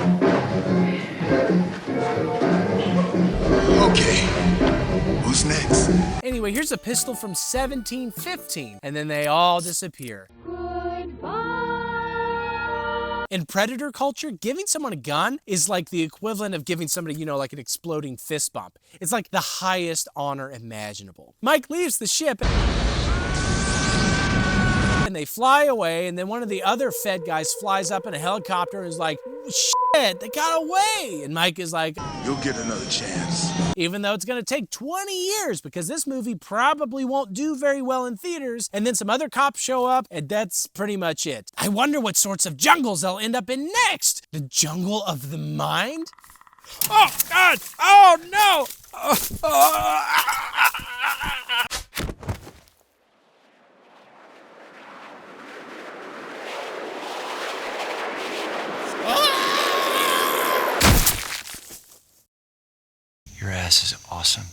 Okay, who's next? Anyway, here's a pistol from 1715, and then they all disappear. In Predator culture, giving someone a gun is like the equivalent of giving somebody, you know, like an exploding fist bump. It's like the highest honor imaginable. Mike leaves the ship, and they fly away, and then one of the other Fed guys flies up in a helicopter and is like, shit, they got away. And Mike is like, you'll get another chance. Even though it's gonna take 20 years because this movie probably won't do very well in theaters, and then some other cops show up, and that's pretty much it. I wonder what sorts of jungles they'll end up in next. The jungle of the mind? Oh, God! Oh, no! Your ass is awesome.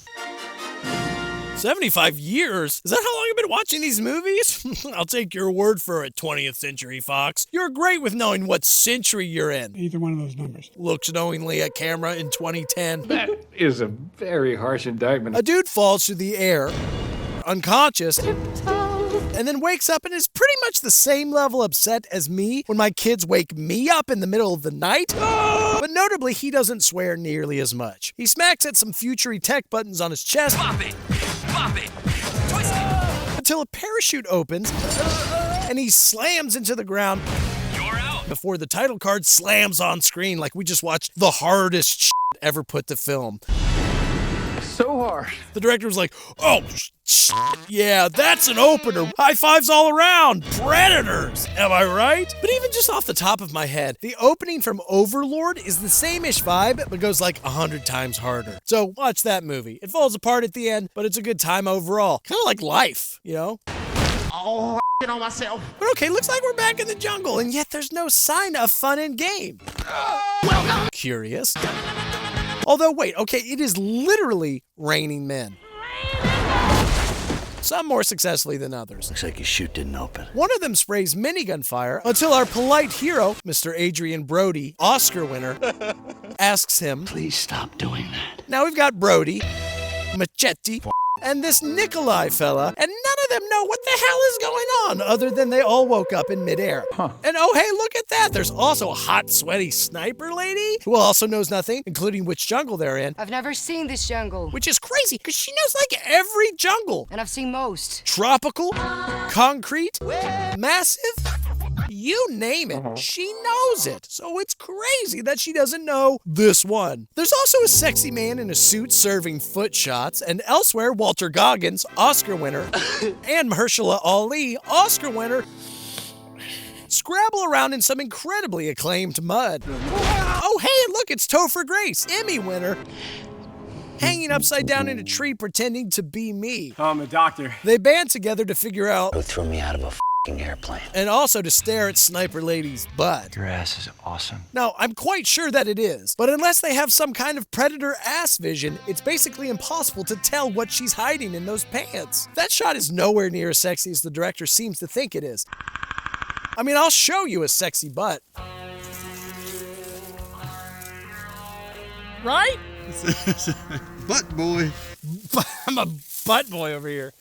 75 years? Is that how long you've been watching these movies? I'll take your word for it, 20th Century Fox. You're great with knowing what century you're in. Either one of those numbers. Looks knowingly at camera in 2010. That is a very harsh indictment. A dude falls through the air, unconscious, and then wakes up and is pretty much the same level upset as me when my kids wake me up in the middle of the night. But notably, he doesn't swear nearly as much. He smacks at some futury tech buttons on his chest. Pop it! Pop it! Twist it! Until a parachute opens, and he slams into the ground. You're out! Before the title card slams on screen like we just watched the hardest shit ever put to film. So hard. The director was like, oh, yeah, that's an opener. High fives all around. Predators. Am I right? But even just off the top of my head, the opening from Overlord is the same-ish vibe, but goes like 100 times harder. So watch that movie. It falls apart at the end, but it's a good time overall. Kind of like life, you know? Oh, on myself. But okay, looks like we're back in the jungle, and yet there's no sign of fun in game. Welcome. Curious. Although, wait, okay, it is literally raining men. Some more successfully than others. Looks like your chute didn't open. One of them sprays minigun fire until our polite hero, Mr. Adrian Brody, Oscar winner, asks him, please stop doing that. Now we've got Brody, Machete, and this Nikolai fella, and none of them know what the hell is going on other than they all woke up in midair. And oh hey, look at that, there's also a hot, sweaty sniper lady who also knows nothing, including which jungle they're in. I've never seen this jungle. Which is crazy, because she knows like every jungle. And I've seen most. Tropical, concrete, massive, you name it, she knows it. So it's crazy that she doesn't know this one. There's also a sexy man in a suit serving foot shots, and elsewhere, Walter Goggins, Oscar winner, and Mahershala Ali, Oscar winner, scrabble around in some incredibly acclaimed mud. Oh hey, look, it's Topher Grace, Emmy winner, hanging upside down in a tree pretending to be me. Oh, I'm a doctor. They band together to figure out Who threw me out of a airplane. And also to stare at Sniper Lady's butt. Your ass is awesome. Now, I'm quite sure that it is, but unless they have some kind of predator ass vision, it's basically impossible to tell what she's hiding in those pants. That shot is nowhere near as sexy as the director seems to think it is. I mean, I'll show you a sexy butt. Right? Butt boy. I'm a butt boy over here.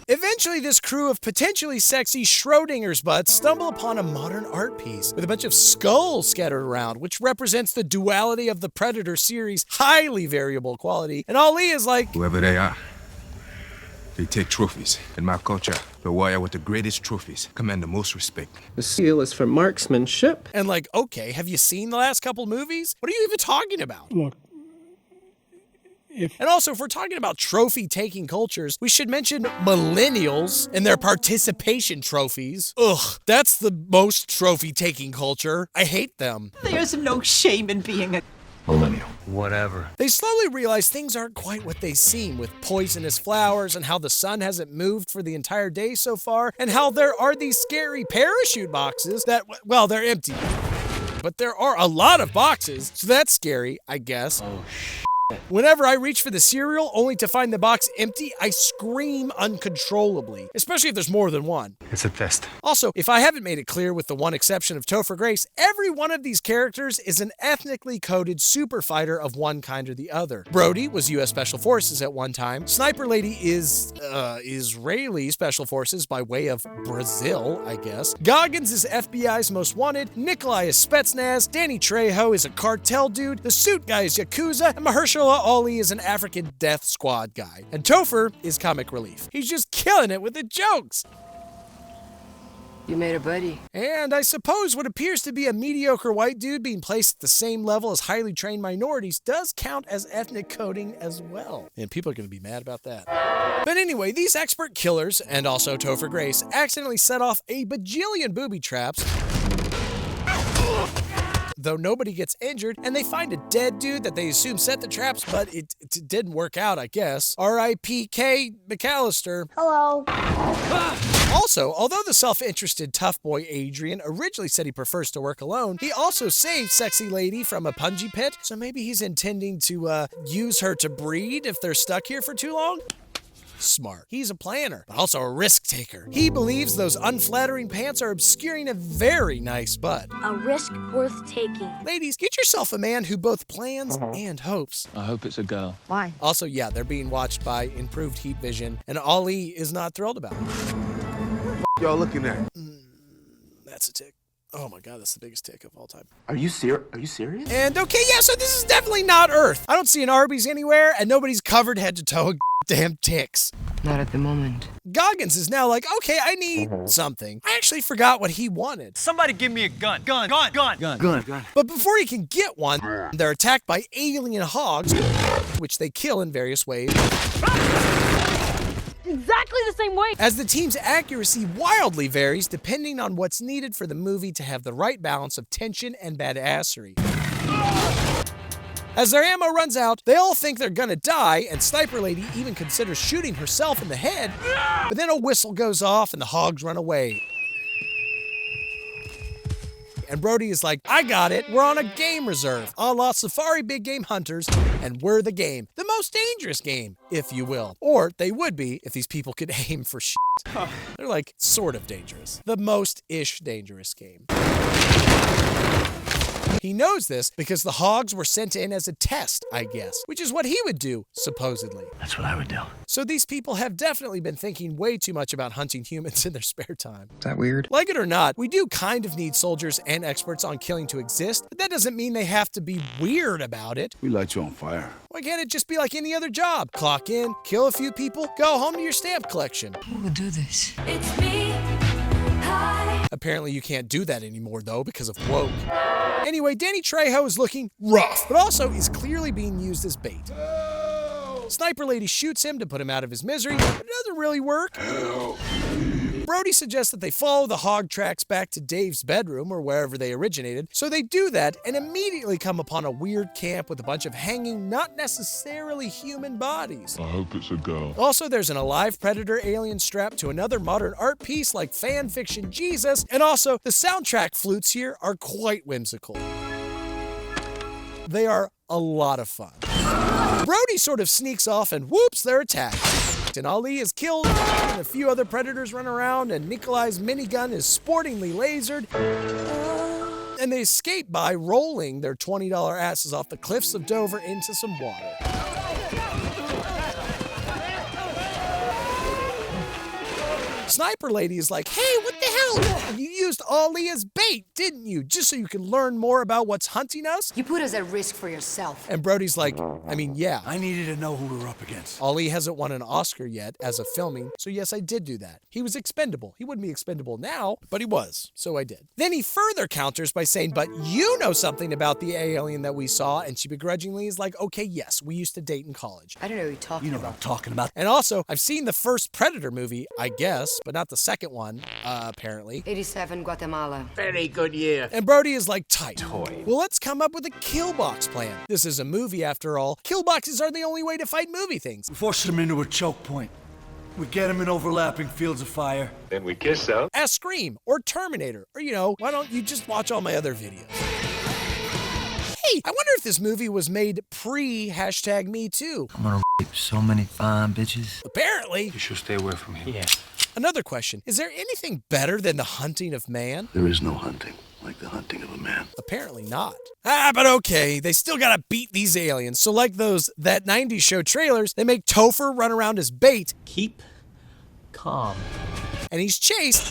Eventually, this crew of potentially sexy Schrodinger's butts stumble upon a modern art piece with a bunch of skulls scattered around, which represents the duality of the Predator series' highly variable quality. And Ali is like, whoever they are, they take trophies. In my culture, the warrior with the greatest trophies command the most respect. The seal is for marksmanship. And like, okay, have you seen the last couple movies? What are you even talking about? Look. And also, if we're talking about trophy-taking cultures, we should mention millennials and their participation trophies. Ugh, that's the most trophy-taking culture. I hate them. There's no shame in being a millennial. Whatever. They slowly realize things aren't quite what they seem, with poisonous flowers and how the sun hasn't moved for the entire day so far, and how there are these scary parachute boxes that, well, they're empty. But there are a lot of boxes, so that's scary, I guess. Oh, shit. Whenever I reach for the cereal only to find the box empty, I scream uncontrollably, especially if there's more than one. It's a test. Also, if I haven't made it clear with the one exception of Topher Grace, every one of these characters is an ethnically coded super fighter of one kind or the other. Brody was U.S. Special Forces at one time. Sniper Lady is, Israeli Special Forces by way of Brazil, I guess. Goggins is FBI's Most Wanted. Nikolai is Spetsnaz. Danny Trejo is a cartel dude. The suit guy is Yakuza. And Mahershala Ali is an African death squad guy. And Topher is comic relief. He's just killing it with the jokes. You made a buddy. And I suppose what appears to be a mediocre white dude being placed at the same level as highly trained minorities does count as ethnic coding as well. And people are going to be mad about that. But anyway, these expert killers, and also Topher Grace, accidentally set off a bajillion booby traps, though nobody gets injured, and they find a dead dude that they assume set the traps, but it didn't work out, I guess. R.I.P. K. McAllister. Hello. Also, although the self-interested tough boy Adrian originally said he prefers to work alone, he also saved Sexy Lady from a punji pit, so maybe he's intending to use her to breed if they're stuck here for too long? Smart. He's a planner, but also a risk taker. He believes those unflattering pants are obscuring a very nice butt. A risk worth taking. Ladies, get yourself a man who both plans and hopes. I hope it's a girl. Why? Also, yeah, they're being watched by improved heat vision, and Ali is not thrilled about it. Y'all looking at? That's a tick. Oh my God, that's the biggest tick of all time. Are you serious? And okay, yeah, so this is definitely not Earth. I don't see an Arby's anywhere, and nobody's covered head to toe in damn ticks. Not at the moment. Goggins is now like, okay, I need something. I actually forgot what he wanted. Somebody give me a gun. Gun. But before he can get one, they're attacked by alien hogs, which they kill in various ways. Exactly the same way. As the team's accuracy wildly varies depending on what's needed for the movie to have the right balance of tension and badassery. As their ammo runs out, they all think they're gonna die, and Sniper Lady even considers shooting herself in the head, but then a whistle goes off and the hogs run away. And Brody is like, I got it, we're on a game reserve, a la Safari Big Game Hunters, and we're the game. The most dangerous game, if you will. Or they would be if these people could aim for shit. They're like, sort of dangerous. The most-ish dangerous game. He knows this because the hogs were sent in as a test, I guess, which is what he would do, supposedly. That's what I would do. So these people have definitely been thinking way too much about hunting humans in their spare time. Is that weird? Like it or not, we do kind of need soldiers and experts on killing to exist, but that doesn't mean they have to be weird about it. We light you on fire. Why can't it just be like any other job? Clock in, kill a few people, go home to your stamp collection. Who would do this? It's me. Hi. Apparently you can't do that anymore though because of woke. Anyway, Danny Trejo is looking rough, but also is clearly being used as bait. Sniper Lady shoots him to put him out of his misery, but it doesn't really work. Brody suggests that they follow the hog tracks back to Dave's bedroom or wherever they originated. So they do that and immediately come upon a weird camp with a bunch of hanging, not necessarily human bodies. I hope it's a girl. Also, there's an alive predator alien strapped to another modern art piece like fan fiction Jesus, and also the soundtrack flutes here are quite whimsical. They are a lot of fun. Brody sort of sneaks off and whoops, they're attacked. And Ali is killed, and a few other predators run around, and Nikolai's minigun is sportingly lasered. And they escape by rolling their $20 asses off the cliffs of Dover into some water. Sniper Lady is like, hey, what the hell? You used Ali as bait, didn't you? Just so you can learn more about what's hunting us? You put us at risk for yourself. And Brody's like, I mean, yeah. I needed to know who we were up against. Ali hasn't won an Oscar yet as of filming, so yes, I did do that. He was expendable. He wouldn't be expendable now, but he was, so I did. Then he further counters by saying, but you know something about the alien that we saw, and she begrudgingly is like, okay, yes, we used to date in college. I don't know what you're talking about. You know what I'm talking about. And also, I've seen the first Predator movie, I guess, but not the second one, apparently. 87, Guatemala. Very good year. And Brody is like, tight. Well, let's come up with a kill box plan. This is a movie after all. Kill boxes are the only way to fight movie things. We force them into a choke point. We get them in overlapping fields of fire. Then we kiss them. As Scream or Terminator, or why don't you just watch all my other videos? Hey, I wonder if this movie was made pre-#MeToo. I'm gonna rape so many fine bitches. Apparently. You should stay away from here. Yeah. Another question, is there anything better than the hunting of man? There is no hunting like the hunting of a man. Apparently not. But okay, they still gotta beat these aliens. So like that 90s show trailers, they make Topher run around as bait. Keep calm. And he's chased.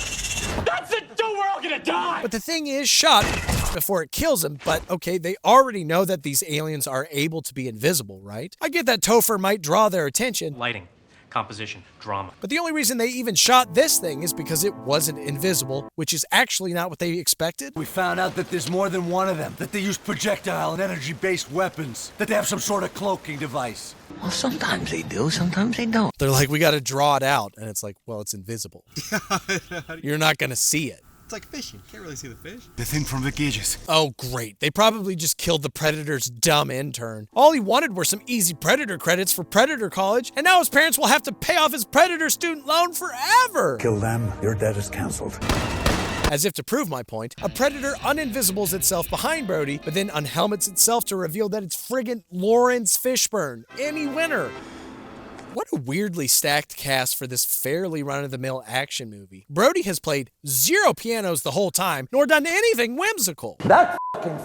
That's it, dude, we're all gonna die! But the thing is shot before it kills him. But okay, they already know that these aliens are able to be invisible, right? I get that Topher might draw their attention. Lighting, composition, drama. But the only reason they even shot this thing is because it wasn't invisible, which is actually not what they expected. We found out that there's more than one of them, that they use projectile and energy-based weapons, that they have some sort of cloaking device. Well, sometimes they do, sometimes they don't. They're like, we gotta draw it out. And it's like, well, it's invisible. You're not gonna see it. It's like fishing. You can't really see the fish. The thing from the cages. Oh, great. They probably just killed the Predator's dumb intern. All he wanted were some easy Predator credits for Predator College, and now his parents will have to pay off his Predator student loan forever. Kill them, your debt is canceled. As if to prove my point, a Predator uninvisibles itself behind Brody, but then unhelmets itself to reveal that it's friggin' Lawrence Fishburne. Emmy winner. What a weirdly stacked cast for this fairly run-of-the-mill action movie. Brody has played zero pianos the whole time, nor done anything whimsical. That fucking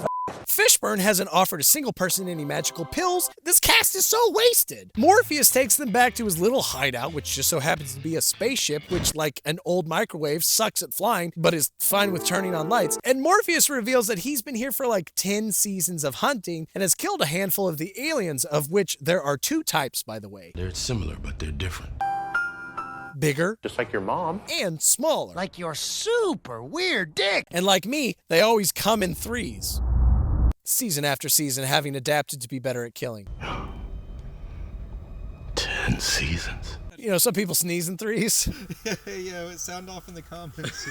Fishburne hasn't offered a single person any magical pills. This cast is so wasted. Morpheus takes them back to his little hideout, which just so happens to be a spaceship, which, like an old microwave, sucks at flying, but is fine with turning on lights. And Morpheus reveals that he's been here for like 10 seasons of hunting and has killed a handful of the aliens, of which there are 2 types, by the way. They're similar, but they're different. Bigger. Just like your mom. And smaller. Like your super weird dick. And like me, they always come in 3s. Season after season, having adapted to be better at killing. 10 seasons. Some people sneeze in 3s. Yeah, sound off in the comments.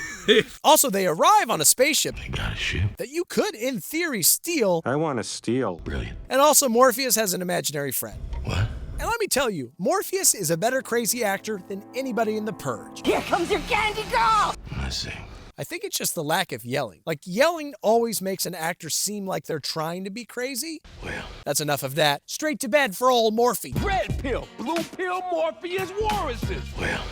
Also, they arrive on a spaceship They got a ship. that you could, in theory, steal. I want to steal. Brilliant. And also, Morpheus has an imaginary friend. What? And let me tell you, Morpheus is a better crazy actor than anybody in The Purge. Here comes your candy girl! I see. I think it's just the lack of yelling. Like, yelling always makes an actor seem like they're trying to be crazy. Well. That's enough of that. Straight to bed for old Morphe. Red pill, blue pill, Morpheus, Warrises. Well.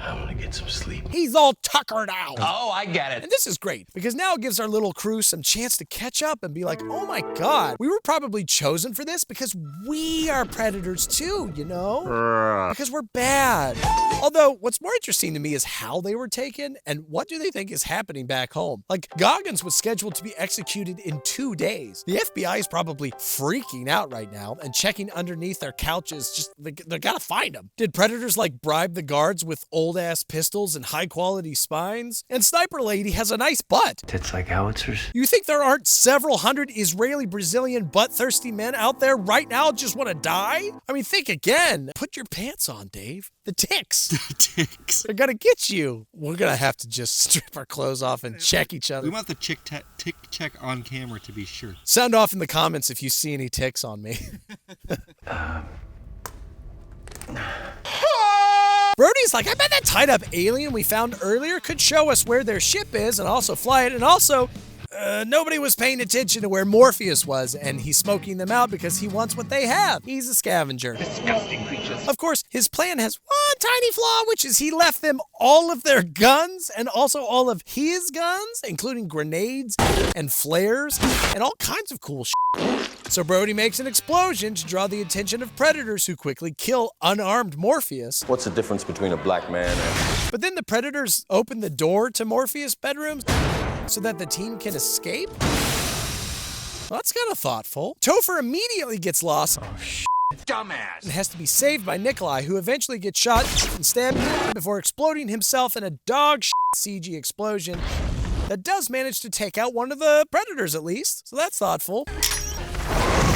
I want to get some sleep. He's all tuckered out. Oh, I get it. And this is great, because now it gives our little crew some chance to catch up and be like, oh my God, we were probably chosen for this because we are predators too, Because we're bad. Although, what's more interesting to me is how they were taken and what do they think is happening back home. Like, Goggins was scheduled to be executed in 2 days. The FBI is probably freaking out right now and checking underneath their couches. They gotta find him. Did predators, bribe the guards with old-ass pistols and high-quality spines. And Sniper Lady has a nice butt. Tits like howitzers. You think there aren't several hundred Israeli Brazilian butt-thirsty men out there right now just want to die? I mean, think again. Put your pants on, Dave. The ticks. The ticks. They're gonna get you. We're gonna have to just strip our clothes off and check each other. We want the tick check on camera to be sure. Sound off in the comments if you see any ticks on me. Brody's like, I bet that tied up alien we found earlier could show us where their ship is and also fly it. And also, nobody was paying attention to where Morpheus was, and he's smoking them out because he wants what they have. He's a scavenger. Disgusting creatures. Of course, his plan has one tiny flaw, which is he left them all of their guns and also all of his guns, including grenades and flares and all kinds of cool shit. So Brody makes an explosion to draw the attention of predators who quickly kill unarmed Morpheus. What's the difference between a black man and... But then the predators open the door to Morpheus' bedrooms so that the team can escape? Well, that's kind of thoughtful. Topher immediately gets lost. Oh, shit. Dumbass. And has to be saved by Nikolai, who eventually gets shot and stabbed before exploding himself in a dog shit CG explosion that does manage to take out one of the predators at least. So that's thoughtful.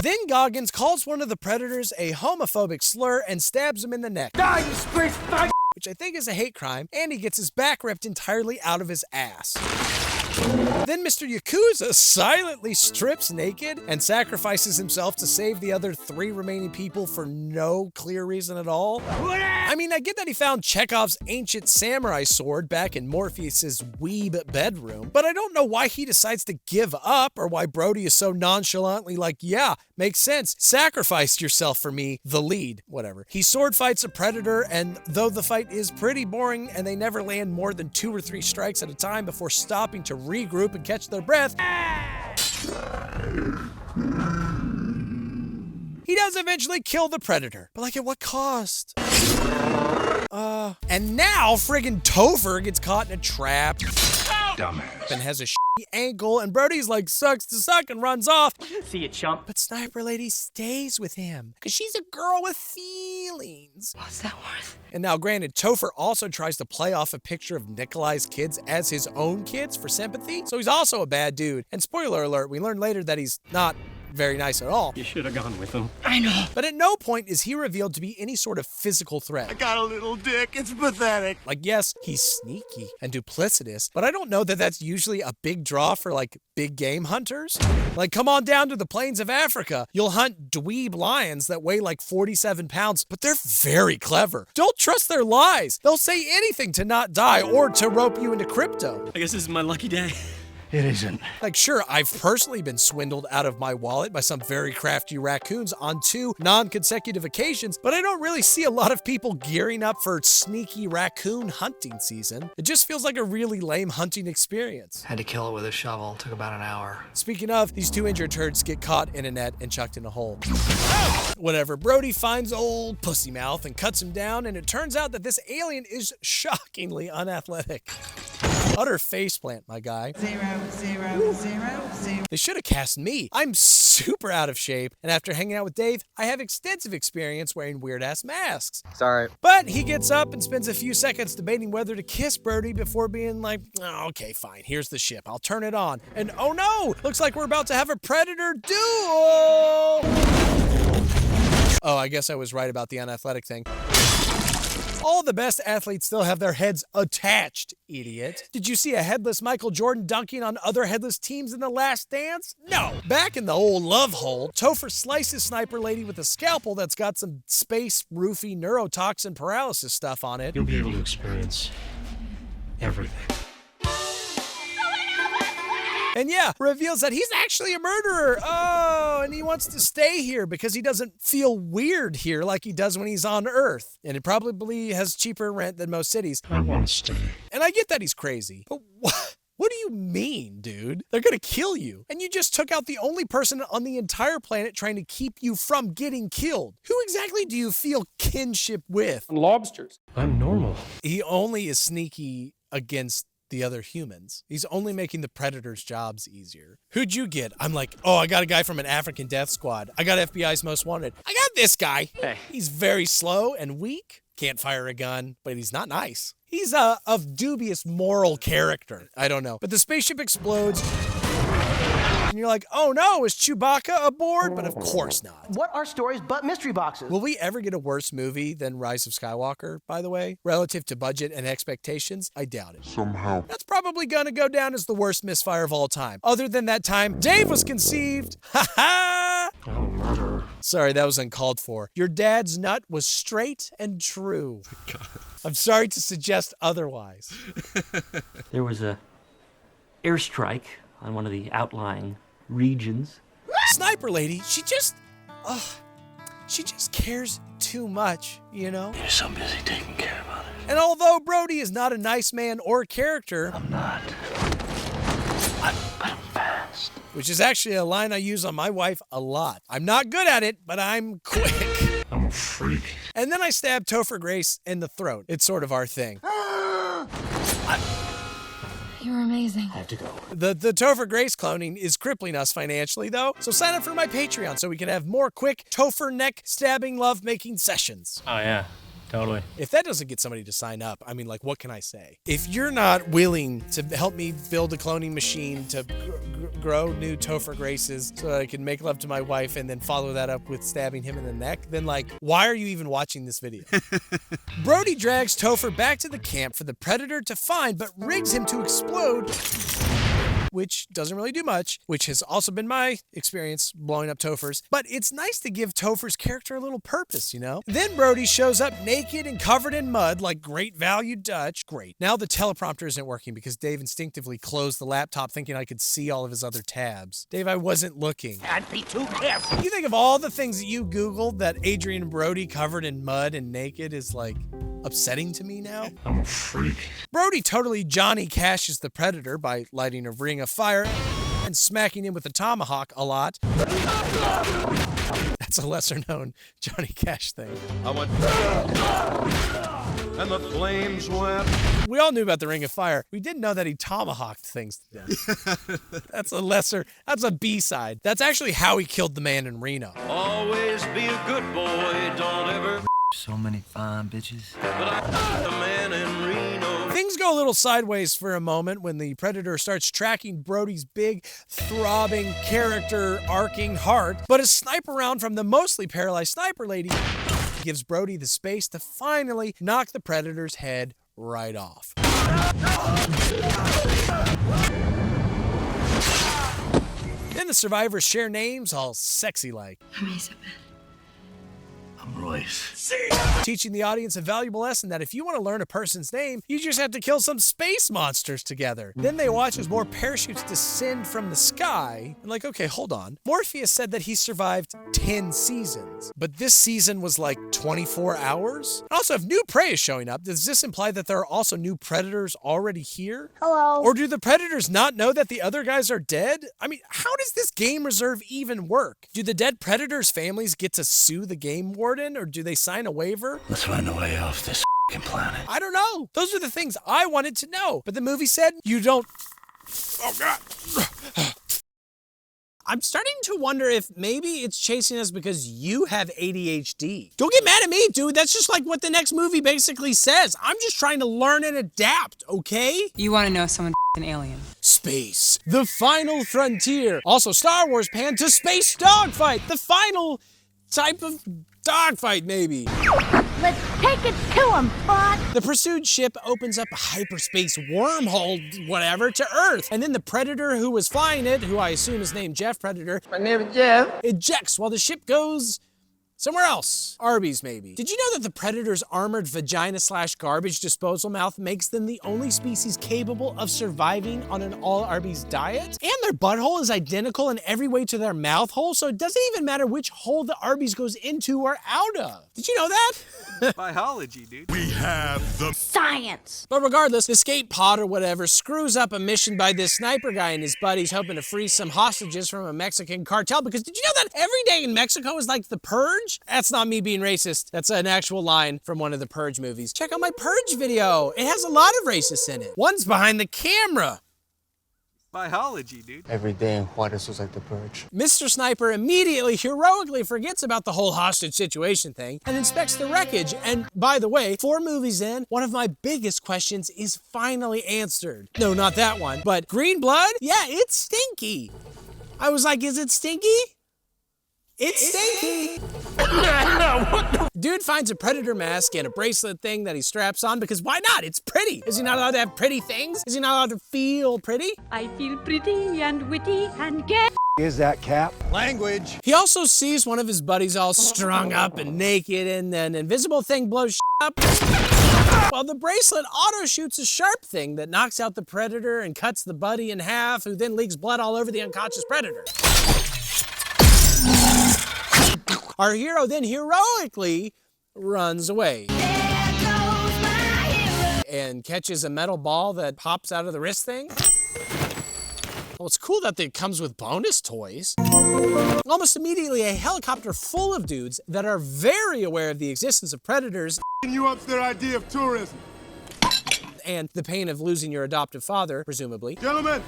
Then Goggins calls one of the predators a homophobic slur and stabs him in the neck. Die, you space fag! Which I think is a hate crime, and he gets his back ripped entirely out of his ass. Then Mr. Yakuza silently strips naked and sacrifices himself to save the other 3 remaining people for no clear reason at all. I mean, I get that he found Chekhov's ancient samurai sword back in Morpheus's weeb bedroom, but I don't know why he decides to give up or why Brody is so nonchalantly like, yeah, makes sense. Sacrifice yourself for me, the lead, whatever. He sword fights a predator, and though the fight is pretty boring and they never land more than 2 or 3 strikes at a time before stopping to regroup and catch their breath, he does eventually kill the predator. But like, at what cost? And now friggin' Topher gets caught in a trap. Dumbass. And has a shitty ankle, and Brody's like, sucks to suck, and runs off. See you, chump. But Sniper Lady stays with him, because she's a girl with feelings. What's that worth? And now, granted, Topher also tries to play off a picture of Nikolai's kids as his own kids for sympathy, so he's also a bad dude. And spoiler alert, we learn later that he's not very nice at all. You should have gone with him. I know. But at no point is he revealed to be any sort of physical threat. I got a little dick. It's pathetic. Like, yes, he's sneaky and duplicitous, but I don't know that that's usually a big draw for, like, big game hunters. Like, come on down to the plains of Africa. You'll hunt dweeb lions that weigh like 47 pounds, but they're very clever. Don't trust their lies. They'll say anything to not die or to rope you into crypto. I guess this is my lucky day. It isn't. Like, sure, I've personally been swindled out of my wallet by some very crafty raccoons on 2 non-consecutive occasions, but I don't really see a lot of people gearing up for sneaky raccoon hunting season. It just feels like a really lame hunting experience. Had to kill it with a shovel. Took about an hour. Speaking of, these 2 injured turds get caught in a net and chucked in a hole. Whatever, Brody finds old Pussy Mouth and cuts him down, and it turns out that this alien is shockingly unathletic. Utter faceplant, my guy. 0, 0, 0, 0. They should have cast me. I'm super out of shape, and after hanging out with Dave, I have extensive experience wearing weird-ass masks. Sorry. But he gets up and spends a few seconds debating whether to kiss Brody before being like, oh, okay, fine, here's the ship. I'll turn it on. And oh no, looks like we're about to have a Predator duel! Oh, I guess I was right about the unathletic thing. All the best athletes still have their heads attached, idiot. Did you see a headless Michael Jordan dunking on other headless teams in The Last Dance? No. Back in the old love hole, Topher slices Sniper Lady with a scalpel that's got some space roofie neurotoxin paralysis stuff on it. You'll be able to experience everything. And yeah, reveals that he's actually a murderer. Oh, and he wants to stay here because he doesn't feel weird here like he does when he's on Earth. And it probably has cheaper rent than most cities. I want to stay. And I get that he's crazy, but what do you mean, dude? They're gonna kill you. And you just took out the only person on the entire planet trying to keep you from getting killed. Who exactly do you feel kinship with? Lobsters. I'm normal. He only is sneaky against the other humans. He's only making the Predator's jobs easier. Who'd you get? I'm like, oh, I got a guy from an African death squad. I got FBI's Most Wanted. I got this guy. Hey. He's very slow and weak. Can't fire a gun, but he's not nice. He's of dubious moral character. I don't know. But the spaceship explodes. And you're like, oh no, is Chewbacca aboard? But of course not. What are stories but mystery boxes? Will we ever get a worse movie than Rise of Skywalker, by the way? Relative to budget and expectations? I doubt it. Somehow. That's probably gonna go down as the worst misfire of all time. Other than that time Dave was conceived. Ha ha! Oh, murderer. Sorry, that was uncalled for. Your dad's nut was straight and true. I'm sorry to suggest otherwise. There was a airstrike on one of the outlying regions. Sniper lady, she just cares too much, you know? You're so busy taking care of others. And although Brody is not a nice man or character, I'm not. But I'm fast. Which is actually a line I use on my wife a lot. I'm not good at it, but I'm quick. I'm a freak. And then I stab Topher Grace in the throat. It's sort of our thing. You're amazing. I have to go. The Topher Grace cloning is crippling us financially, though. So sign up for my Patreon so we can have more quick Topher neck stabbing love-making sessions. Oh, yeah. Totally. If that doesn't get somebody to sign up, I mean, like, what can I say? If you're not willing to help me build a cloning machine to grow new Topher Graces so that I can make love to my wife and then follow that up with stabbing him in the neck, then, like, why are you even watching this video? Brody drags Topher back to the camp for the Predator to find, but rigs him to explode, which doesn't really do much, which has also been my experience blowing up Topher's. But it's nice to give Topher's character a little purpose, you know? Then Brody shows up naked and covered in mud like great value Dutch. Great. Now the teleprompter isn't working because Dave instinctively closed the laptop thinking I could see all of his other tabs. Dave, I wasn't looking. I'd be too careful. You think of all the things that you Googled that Adrian Brody covered in mud and naked is like upsetting to me now? I'm a freak. Brody totally Johnny Cashes the Predator by lighting a ring of fire and smacking him with a tomahawk a lot. That's a lesser known Johnny Cash thing. I went and the flames went. We all knew about the ring of fire. We didn't know that he tomahawked things to death. That's a B-side. That's actually how he killed the man in Reno. Always be a good boy, don't ever. So many fine bitches. But I'm the man in Reno. Things go a little sideways for a moment when the Predator starts tracking Brody's big, throbbing, character-arcing heart, but a sniper round from the mostly paralyzed sniper lady gives Brody the space to finally knock the Predator's head right off. Then the survivors share names, all sexy-like. I'm Isabel. I'm Royce. Teaching the audience a valuable lesson that if you want to learn a person's name, you just have to kill some space monsters together. Then they watch as more parachutes descend from the sky. And like, okay, hold on. Morpheus said that he survived 10 seasons, but this season was like 24 hours? Also, if new prey is showing up, does this imply that there are also new predators already here? Hello. Or do the predators not know that the other guys are dead? I mean, how does this game reserve even work? Do the dead predators' families get to sue the game warden, or do they sign a waiver? Let's find a way off this planet. I don't know. Those are the things I wanted to know. But the movie said you don't. Oh, God. I'm starting to wonder if maybe it's chasing us because you have ADHD. Don't get mad at me, dude. That's just like what the next movie basically says. I'm just trying to learn and adapt, okay? You want to know someone an alien. Space, the final frontier. Also, Star Wars pan to space dogfight, the final type of dogfight, maybe. Let's take it to him, bud. The pursued ship opens up a hyperspace wormhole, whatever, to Earth. And then the Predator who was flying it, who I assume is named Jeff Predator. My name is Jeff. Ejects while the ship goes somewhere else. Arby's, maybe. Did you know that the Predator's armored vagina/garbage disposal mouth makes them the only species capable of surviving on an all Arby's diet? And their butthole is identical in every way to their mouth hole, so it doesn't even matter which hole the Arby's goes into or out of. Did you know that? Biology, dude. We have the science. But regardless, the escape pod or whatever screws up a mission by this sniper guy and his buddies hoping to free some hostages from a Mexican cartel, because did you know that every day in Mexico is like the Purge? That's not me being racist. That's an actual line from one of the Purge movies. Check out my Purge video. It has a lot of racists in it. One's behind the camera. Biology, dude. Every day in Juarez was like the purge. Mr. Sniper immediately heroically forgets about the whole hostage situation thing and inspects the wreckage. And by the way, 4 movies in, one of my biggest questions is finally answered. No, not that one, but green blood? Yeah, it's stinky. I was like, is it stinky? It's stinky. Dude finds a predator mask and a bracelet thing that he straps on because why not? It's pretty. Is he not allowed to have pretty things? Is he not allowed to feel pretty? I feel pretty and witty and gay. Is that Cap? Language. He also sees one of his buddies all strung up and naked, and an invisible thing blows up. While the bracelet auto-shoots a sharp thing that knocks out the predator and cuts the buddy in half, who then leaks blood all over the unconscious predator. Our hero then heroically runs away and catches a metal ball that pops out of the wrist thing. Well, it's cool that it comes with bonus toys. Almost immediately, a helicopter full of dudes that are very aware of the existence of predators You up their idea of tourism. and the pain of losing your adoptive father, presumably. Gentlemen,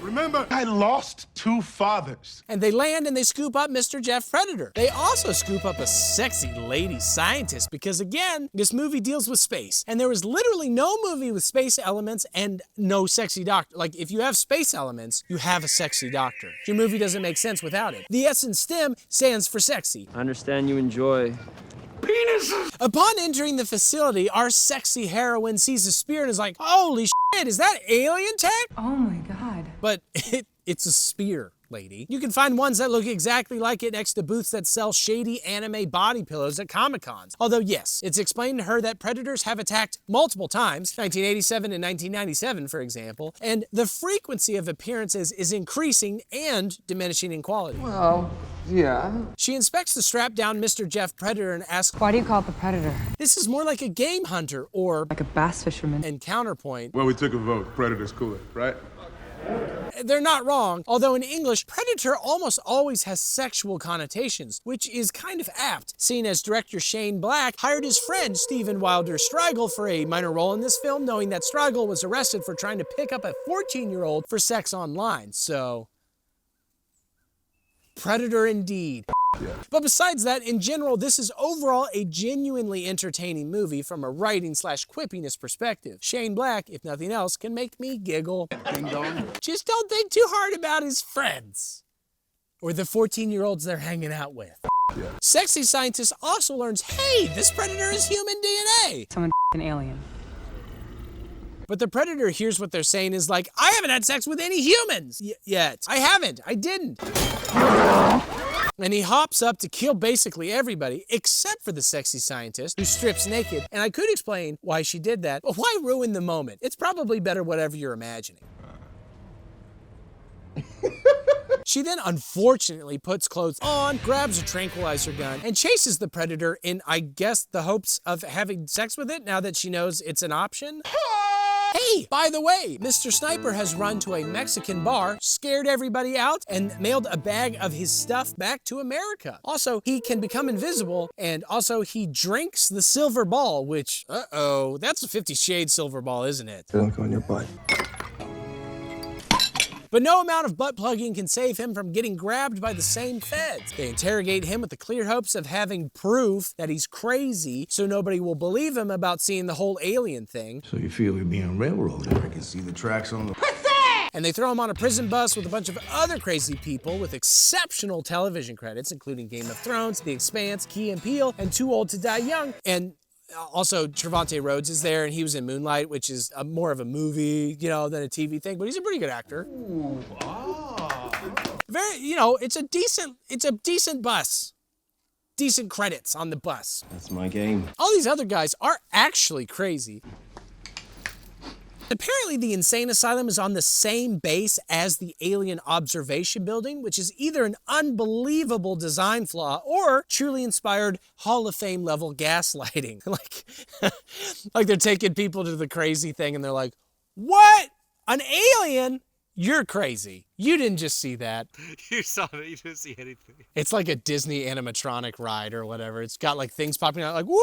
remember, I lost 2 fathers. And they land and they scoop up Mr. Jeff Predator. They also scoop up a sexy lady scientist because, again, this movie deals with space. And there was literally no movie with space elements and no sexy doctor. Like, if you have space elements, you have a sexy doctor. Your movie doesn't make sense without it. The S in STEM stands for sexy. I understand you enjoy penises. Upon entering the facility, our sexy heroine sees a spear and is like, holy shit, is that alien tech? Oh my God. But it's a spear, lady. You can find ones that look exactly like it next to booths that sell shady anime body pillows at Comic-Cons. Although yes, it's explained to her that predators have attacked multiple times, 1987 and 1997 for example, and the frequency of appearances is increasing and diminishing in quality. Well, yeah. She inspects the strapped down Mr. Jeff Predator and asks, Why do you call it the Predator? this is more like a game hunter or Like a bass fisherman. and counterpoint. Well, we took a vote. Predator's cooler, right? They're not wrong, although in English, predator almost always has sexual connotations, which is kind of apt, seeing as director Shane Black hired his friend Steven Wilder Strigel for a minor role in this film, knowing that Strigel was arrested for trying to pick up a 14-year-old for sex online, so... Predator indeed. Yeah. But besides that, in general, this is overall a genuinely entertaining movie from a writing/quippiness perspective. Shane Black, if nothing else, can make me giggle. Ding dong. Just don't think too hard about his friends. Or the 14-year-olds they're hanging out with. Yeah. Sexy scientist also learns, hey, this predator is human DNA. Someone an alien. But the predator hears what they're saying is like, I haven't had sex with any humans yet. I haven't. I didn't. And he hops up to kill basically everybody except for the sexy scientist who strips naked. And I could explain why she did that, but why ruin the moment? It's probably better whatever you're imagining. She then unfortunately puts clothes on, grabs a tranquilizer gun, and chases the predator in, I guess, the hopes of having sex with it now that she knows it's an option. Hey, by the way, Mr. Sniper has run to a Mexican bar, scared everybody out, and mailed a bag of his stuff back to America. Also, he can become invisible, and also he drinks the silver ball, which, uh-oh, that's a 50 Shades silver ball, isn't it? Don't go in your butt. But no amount of butt plugging can save him from getting grabbed by the same feds. They interrogate him with the clear hopes of having proof that he's crazy so nobody will believe him about seeing the whole alien thing. So you feel you're being railroaded? I can see the tracks on the... And they throw him on a prison bus with a bunch of other crazy people with exceptional television credits, including Game of Thrones, The Expanse, Key and Peele, and Too Old to Die Young. And also, Trevante Rhodes is there, and he was in Moonlight, which is more of a movie, you know, than a TV thing, but he's a pretty good actor. Ooh, ah. Very, you know, it's a decent bus. Decent credits on the bus. That's my game. All these other guys are actually crazy. Apparently, the insane asylum is on the same base as the alien observation building, which is either an unbelievable design flaw or truly inspired Hall of Fame level gaslighting. like they're taking people to the crazy thing and they're like, what? An alien? You're crazy. You didn't just see that. You saw it, you didn't see anything. It's like a Disney animatronic ride or whatever. It's got like things popping out like, woo!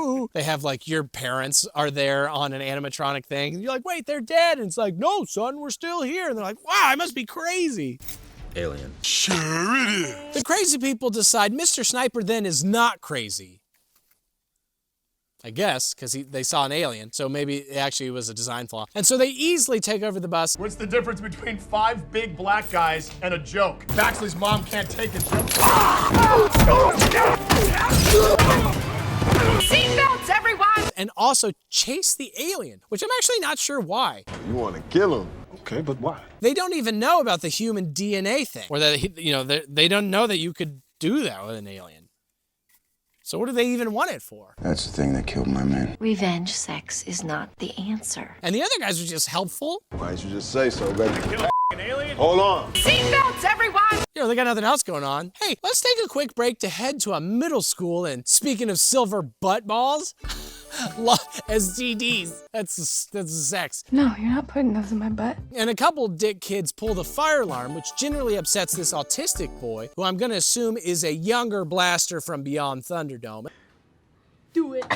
ooh. They have like your parents are there on an animatronic thing. And you're like, wait, they're dead. And it's like, no, son, we're still here. And they're like, wow, I must be crazy. Alien. Sure it is. The crazy people decide Mr. Sniper then is not crazy. I guess, because they saw an alien, so maybe it actually was a design flaw. And so they easily take over the bus. What's the difference between 5 big black guys and a joke? Baxley's mom can't take a joke. Seatbelts, everyone! And also chase the alien, which I'm actually not sure why. You want to kill him? Okay, but why? They don't even know about the human DNA thing, or that, they don't know that you could do that with an alien. So what do they even want it for? That's the thing that killed my man. Revenge sex is not the answer. And the other guys are just helpful. Why didn't you just say so, baby? Kill an alien? Hold on. Seatbelts, everyone! They got nothing else going on. Hey, let's take a quick break to head to a middle school, and speaking of silver butt balls, STDs, that's sex. No, you're not putting those in my butt. And a couple dick kids pull the fire alarm, which generally upsets this autistic boy, who I'm gonna assume is a younger blaster from beyond Thunderdome. Do it.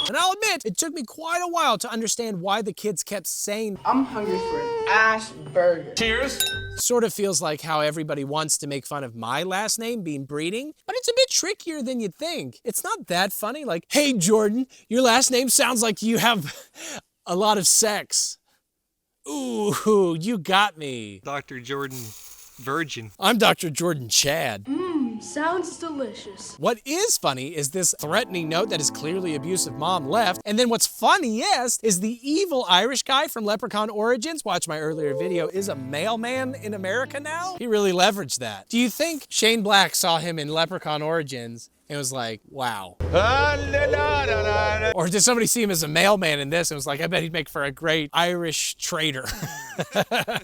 And I'll admit, it took me quite a while to understand why the kids kept saying, I'm hungry for an ass burger. Cheers. Sort of feels like how everybody wants to make fun of my last name being Breeding, but it's a bit trickier than you'd think. It's not that funny, like, hey Jordan, your last name sounds like you have a lot of sex. Ooh, you got me. Dr. Jordan Virgin. I'm Dr. Jordan Chad. Sounds delicious. What is funny is this threatening note that his clearly abusive mom left. And then what's funniest is the evil Irish guy from Leprechaun Origins, watch my earlier video, is a mailman in America now. He really leveraged that. Do you think Shane Black saw him in Leprechaun Origins and was like, wow? Or did somebody see him as a mailman in this and was like, I bet he'd make for a great Irish trader.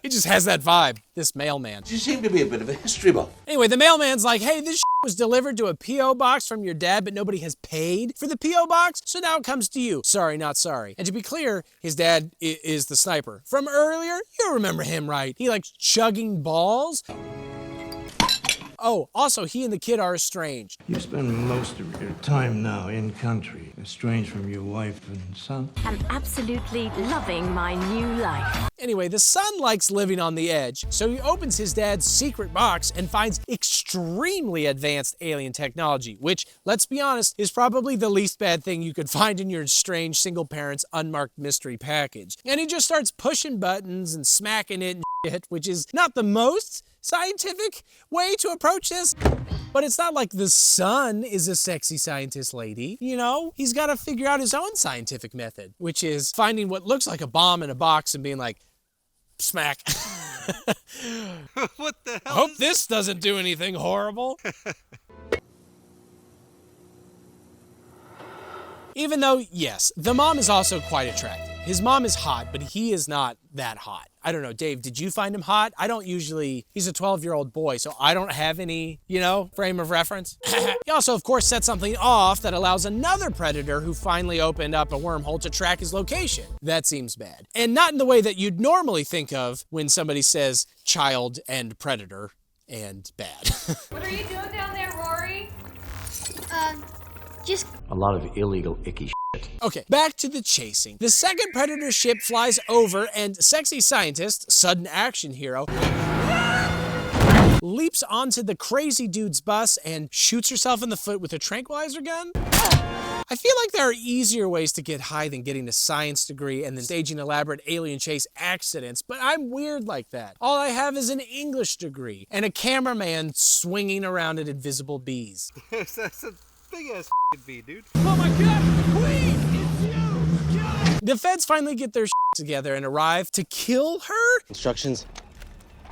He just has that vibe, this mailman. You seem to be a bit of a history buff. Anyway, the mailman's like, hey, this was delivered to a P.O. box from your dad, but nobody has paid for the P.O. box, so now it comes to you. Sorry, not sorry. And to be clear, his dad is the sniper. From earlier, you remember him, right? He likes chugging balls. Oh, also, he and the kid are estranged. You spend most of your time now in country, estranged from your wife and son. I'm absolutely loving my new life. Anyway, the son likes living on the edge, so he opens his dad's secret box and finds extremely advanced alien technology, which, let's be honest, is probably the least bad thing you could find in your estranged single parent's unmarked mystery package. And he just starts pushing buttons and smacking it and shit, which is not the most scientific way to approach this, but it's not like the son is a sexy scientist lady, you know? He's got to figure out his own scientific method, which is finding what looks like a bomb in a box and being like, smack. What the hell? Hope this doesn't do anything horrible. Even though, yes, the mom is also quite attractive. His mom is hot, but he is not that hot. I don't know, Dave, did you find him hot? I don't usually, he's a 12-year-old boy, so I don't have any, frame of reference. He also, of course, set something off that allows another predator who finally opened up a wormhole to track his location. That seems bad. And not in the way that you'd normally think of when somebody says child and predator and bad. What are you doing down there, Rory? Just a lot of illegal icky shit. Okay, back to the chasing. The second predator ship flies over and sexy scientist, sudden action hero, leaps onto the crazy dude's bus and shoots herself in the foot with a tranquilizer gun. I feel like there are easier ways to get high than getting a science degree and then staging elaborate alien chase accidents, but I'm weird like that. All I have is an English degree and a cameraman swinging around at invisible bees. That's a big-ass bee, dude. Oh my God, Queen, it's you! God. The feds finally get their together and arrive to kill her? Instructions.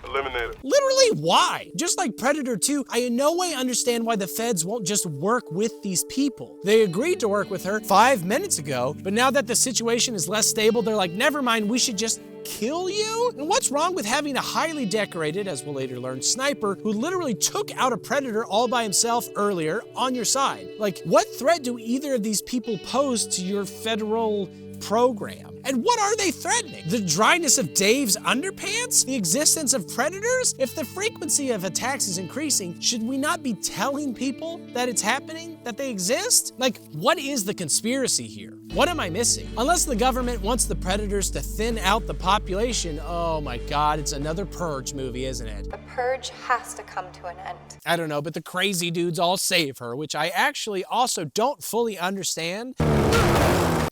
Eliminate it. Literally, why? Just like Predator 2, I in no way understand why the feds won't just work with these people. They agreed to work with her 5 minutes ago, but now that the situation is less stable, they're like, never mind, we should just kill you? And what's wrong with having a highly decorated, as we'll later learn, sniper who literally took out a predator all by himself earlier on your side? Like, what threat do either of these people pose to your federal program? And what are they threatening? The dryness of Dave's underpants? The existence of predators? If the frequency of attacks is increasing, should we not be telling people that it's happening, that they exist? Like, what is the conspiracy here? What am I missing? Unless the government wants the predators to thin out the population, oh my God, it's another Purge movie, isn't it? The Purge has to come to an end. I don't know, but the crazy dudes all save her, which I actually also don't fully understand.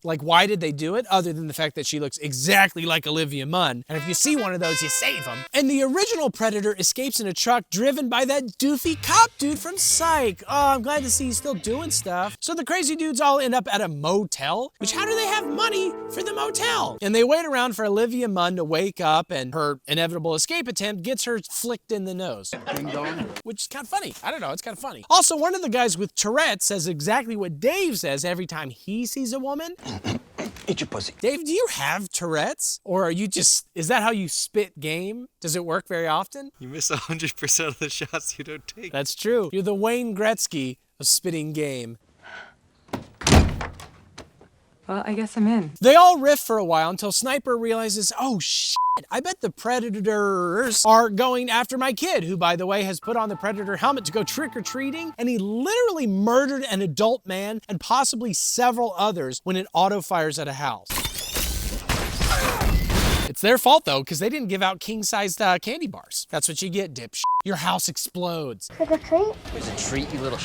Like, why did they do it? Other than the fact that she looks exactly like Olivia Munn. And if you see one of those, you save them. And the original Predator escapes in a truck driven by that doofy cop dude from Psych. Oh, I'm glad to see he's still doing stuff. So the crazy dudes all end up at a motel, which how do they have money for the motel? And they wait around for Olivia Munn to wake up, and her inevitable escape attempt gets her flicked in the nose. Ding dong. Which is kind of funny. I don't know, it's kind of funny. Also, one of the guys with Tourette's says exactly what Dave says every time he sees a woman. Eat your pussy. Dave, do you have Tourette's? Or are you just, is that how you spit game? Does it work very often? You miss 100% of the shots you don't take. That's true. You're the Wayne Gretzky of spitting game. Well, I guess I'm in. They all riff for a while until Sniper realizes, oh shit, I bet the predators are going after my kid, who, by the way, has put on the predator helmet to go trick-or-treating, and he literally murdered an adult man and possibly several others when it auto-fires at a house. It's their fault, though, because they didn't give out king-sized candy bars. That's what you get, dipshit. Your house explodes. Trick or treat? Here's a treat, you little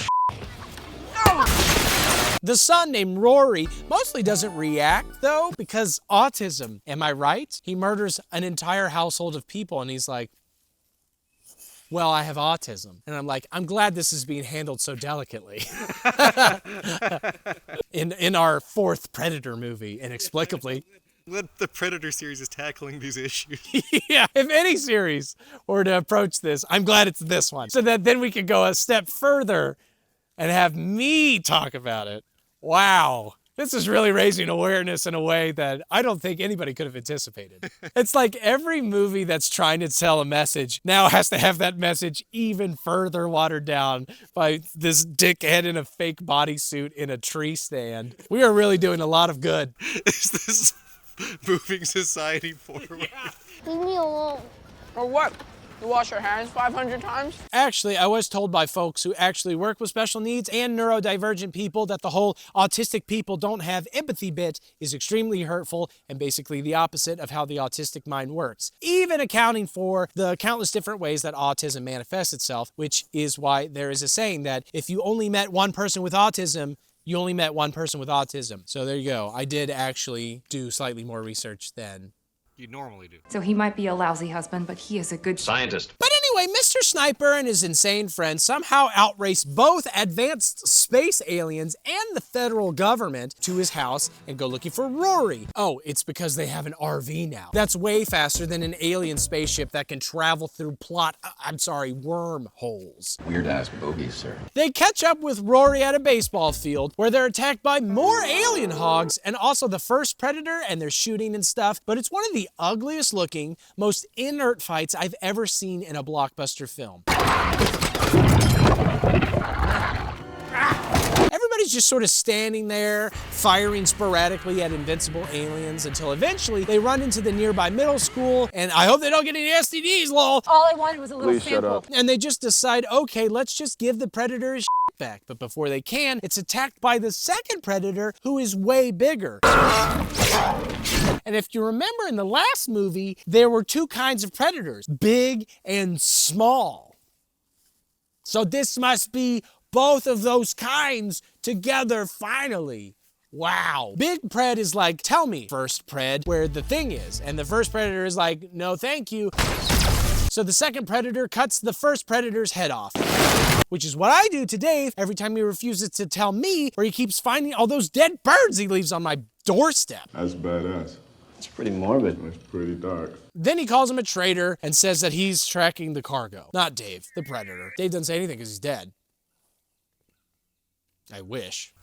The son, named Rory, mostly doesn't react, though, because autism. Am I right? He murders an entire household of people, and he's like, well, I have autism. And I'm like, I'm glad this is being handled so delicately. in our fourth Predator movie, inexplicably. What the Predator series is tackling these issues. Yeah, if any series were to approach this, I'm glad it's this one. So that then we could go a step further and have me talk about it. Wow. This is really raising awareness in a way that I don't think anybody could have anticipated. It's like every movie that's trying to tell a message now has to have that message even further watered down by this dickhead in a fake bodysuit in a tree stand. We are really doing a lot of good. Is this moving society forward? Leave me alone. Or what? You wash your hands 500 times? Actually, I was told by folks who actually work with special needs and neurodivergent people that the whole autistic people don't have empathy bit is extremely hurtful and basically the opposite of how the autistic mind works. Even accounting for the countless different ways that autism manifests itself, which is why there is a saying that if you only met one person with autism, you only met one person with autism. So there you go. I did actually do slightly more research than You normally do. So he might be a lousy husband, but he is a good scientist. But anyway, Mr. Sniper and his insane friend somehow outrace both advanced space aliens and the federal government to his house and go looking for Rory. Oh, it's because they have an RV now. That's way faster than an alien spaceship that can travel through wormholes. Weird ass bogeys, sir. They catch up with Rory at a baseball field where they're attacked by more alien hogs and also the first predator, and they're shooting and stuff, but it's one of the ugliest looking, most inert fights I've ever seen in a blockbuster film. Everybody's just sort of standing there, firing sporadically at invincible aliens until eventually they run into the nearby middle school, and I hope they don't get any STDs, lol. All I wanted was a little sample. And they just decide, okay, let's just give the predator his back. But before they can, it's attacked by the second predator, who is way bigger. And if you remember in the last movie, there were two kinds of predators, big and small. So this must be both of those kinds together finally. Wow. Big Pred is like, tell me, first Pred, where the thing is. And the first predator is like, no, thank you. So the second predator cuts the first predator's head off, which is what I do to Dave every time he refuses to tell me, or he keeps finding all those dead birds he leaves on my doorstep. That's badass. It's pretty morbid. It's pretty dark. Then he calls him a traitor and says that he's tracking the cargo. Not Dave, the predator. Dave doesn't say anything because he's dead. I wish.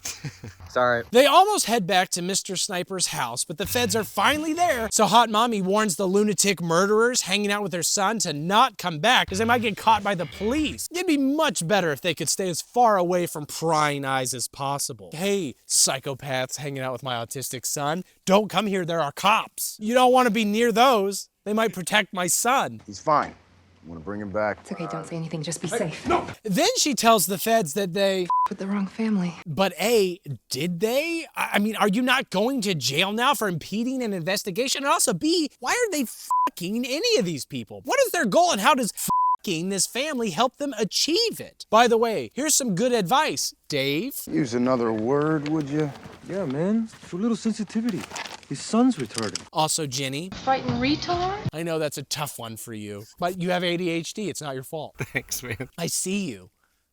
Sorry. They almost head back to Mr. Sniper's house, but the feds are finally there, so Hot Mommy warns the lunatic murderers hanging out with their son to not come back because they might get caught by the police. It'd be much better if they could stay as far away from prying eyes as possible. Hey, psychopaths hanging out with my autistic son, don't come here, there are cops. You don't want to be near those. They might protect my son. He's fine. I'm gonna bring him back. It's okay, don't say anything, just be safe. No! Then she tells the feds that they... with the wrong family. But A, did they? I mean, are you not going to jail now for impeding an investigation? And also B, why are they fucking any of these people? What is their goal and how does fucking this family help them achieve it? By the way, here's some good advice, Dave. Use another word, would you? Yeah, man. Show a little sensitivity. His son's retarded. Also, Jenny. Frightened retard? I know that's a tough one for you, but you have ADHD. It's not your fault. Thanks, man. I see you.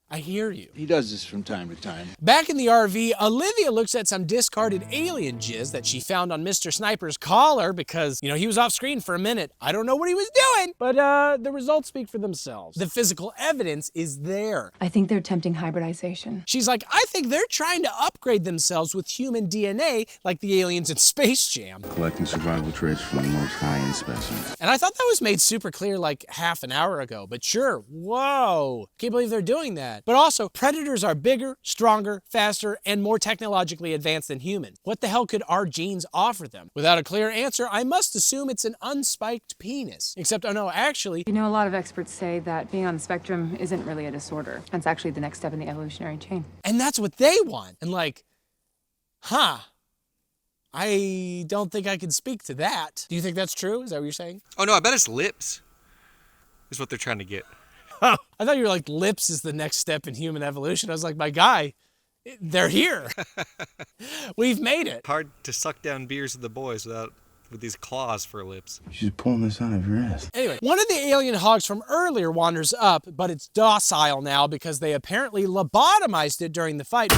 I hear you. He does this from time to time. Back in the RV, Olivia looks at some discarded alien jizz that she found on Mr. Sniper's collar because, you know, he was off screen for a minute. I don't know what he was doing, but the results speak for themselves. The physical evidence is there. I think they're attempting hybridization. She's like, I think they're trying to upgrade themselves with human DNA like the aliens in Space Jam. Collecting survival traits from the most high-end specimens. And I thought that was made super clear like half an hour ago, but sure, whoa. Can't believe they're doing that. But also, predators are bigger, stronger, faster, and more technologically advanced than humans. What the hell could our genes offer them? Without a clear answer, I must assume it's an unspiked penis. Except, oh no, actually... You know, a lot of experts say that being on the spectrum isn't really a disorder. It's actually the next step in the evolutionary chain. And that's what they want. And like, huh. I don't think I can speak to that. Do you think that's true? Is that what you're saying? Oh no, I bet it's lips. Is what they're trying to get. I thought you were like, lips is the next step in human evolution. I was like, my guy, they're here. We've made it. Hard to suck down beers with the boys with these claws for lips. She's pulling this out of your ass. Anyway, one of the alien hogs from earlier wanders up, but it's docile now because they apparently lobotomized it during the fight.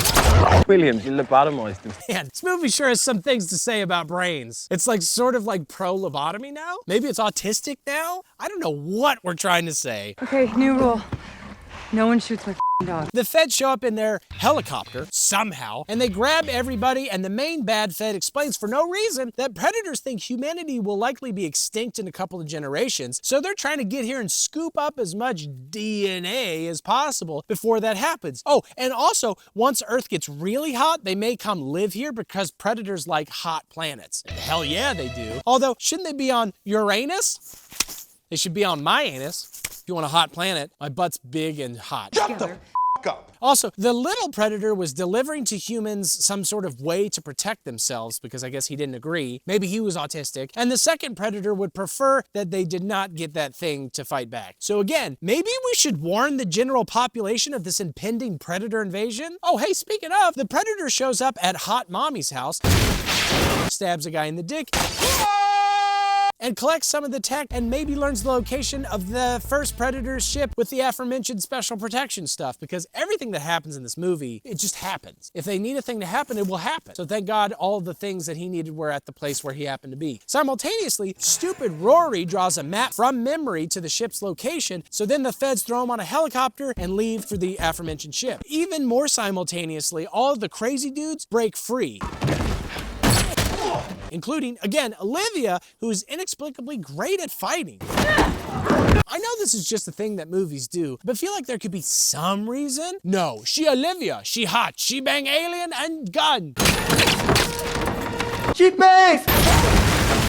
William, you lobotomized him. Man, this movie sure has some things to say about brains. It's like sort of like pro-lobotomy now? Maybe it's autistic now? I don't know what we're trying to say. Okay, new rule. No one shoots my dog. The feds show up in their helicopter, somehow, and they grab everybody, and the main bad fed explains for no reason that predators think humanity will likely be extinct in a couple of generations, so they're trying to get here and scoop up as much DNA as possible before that happens. Oh, and also, once Earth gets really hot, they may come live here because predators like hot planets. Hell yeah, they do. Although, shouldn't they be on Uranus? They should be on my anus. If you want a hot planet, my butt's big and hot. Shut the f*** up. Also, the little predator was delivering to humans some sort of way to protect themselves because I guess he didn't agree. Maybe he was autistic. And the second predator would prefer that they did not get that thing to fight back. So again, maybe we should warn the general population of this impending predator invasion? Oh, hey, speaking of, the predator shows up at Hot Mommy's house, stabs a guy in the dick, and collects some of the tech and maybe learns the location of the first Predator's ship with the aforementioned special protection stuff, because everything that happens in this movie, it just happens. If they need a thing to happen, it will happen. So thank God all the things that he needed were at the place where he happened to be. Simultaneously, stupid Rory draws a map from memory to the ship's location, so then the feds throw him on a helicopter and leave for the aforementioned ship. Even more simultaneously, all of the crazy dudes break free, including, again, Olivia, who is inexplicably great at fighting. I know this is just a thing that movies do, but feel like there could be some reason. No, she Olivia, she hot, she bang alien and gun. She bangs!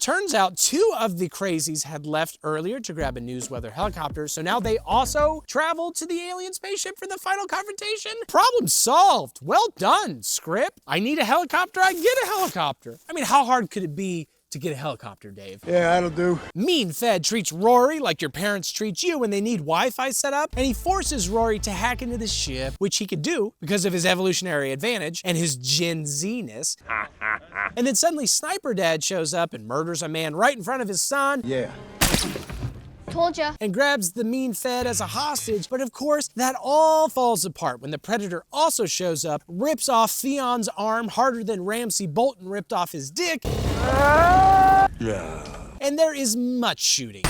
Turns out 2 of the crazies had left earlier to grab a news weather helicopter, so now they also travel to the alien spaceship for the final confrontation? Problem solved. Well done, script. I need a helicopter, I get a helicopter. I mean, how hard could it be to get a helicopter, Dave? Yeah, that'll do. Mean Fed treats Rory like your parents treat you when they need Wi-Fi set up, and he forces Rory to hack into the ship, which he could do because of his evolutionary advantage and his Gen Z-ness. And then suddenly Sniper Dad shows up and murders a man right in front of his son. Yeah. Told ya. And grabs the mean Fed as a hostage, but of course, that all falls apart when the Predator also shows up, rips off Theon's arm harder than Ramsay Bolton ripped off his dick. Yeah. And there is much shooting.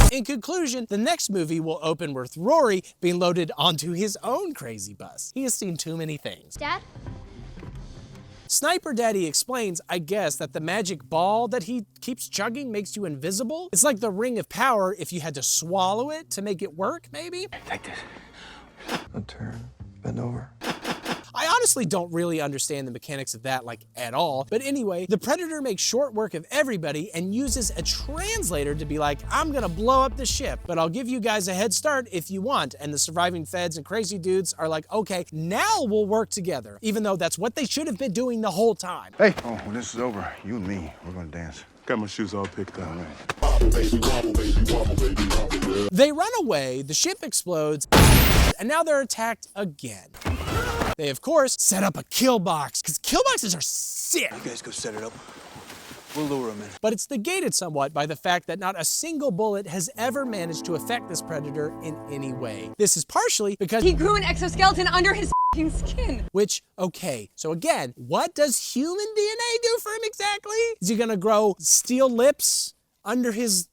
In conclusion, the next movie will open with Rory being loaded onto his own crazy bus. He has seen too many things. Dad? Sniper Daddy explains, I guess, that the magic ball that he keeps chugging makes you invisible. It's like the ring of power if you had to swallow it to make it work, maybe? Take this. A turn. Bend over. I honestly don't really understand the mechanics of that, like, at all. But anyway, the Predator makes short work of everybody and uses a translator to be like, I'm gonna blow up the ship, but I'll give you guys a head start if you want. And the surviving feds and crazy dudes are like, okay, now we'll work together, even though that's what they should have been doing the whole time. Hey, oh, when this is over, you and me, we're gonna dance. Got my shoes all picked out. They run away, the ship explodes, and now they're attacked again. They, of course, set up a kill box, because kill boxes are sick. You guys go set it up. We'll lure him in. But it's negated somewhat by the fact that not a single bullet has ever managed to affect this Predator in any way. This is partially because he grew an exoskeleton under his skin. Which, okay, so again, what does human DNA do for him exactly? Is he gonna grow steel lips under his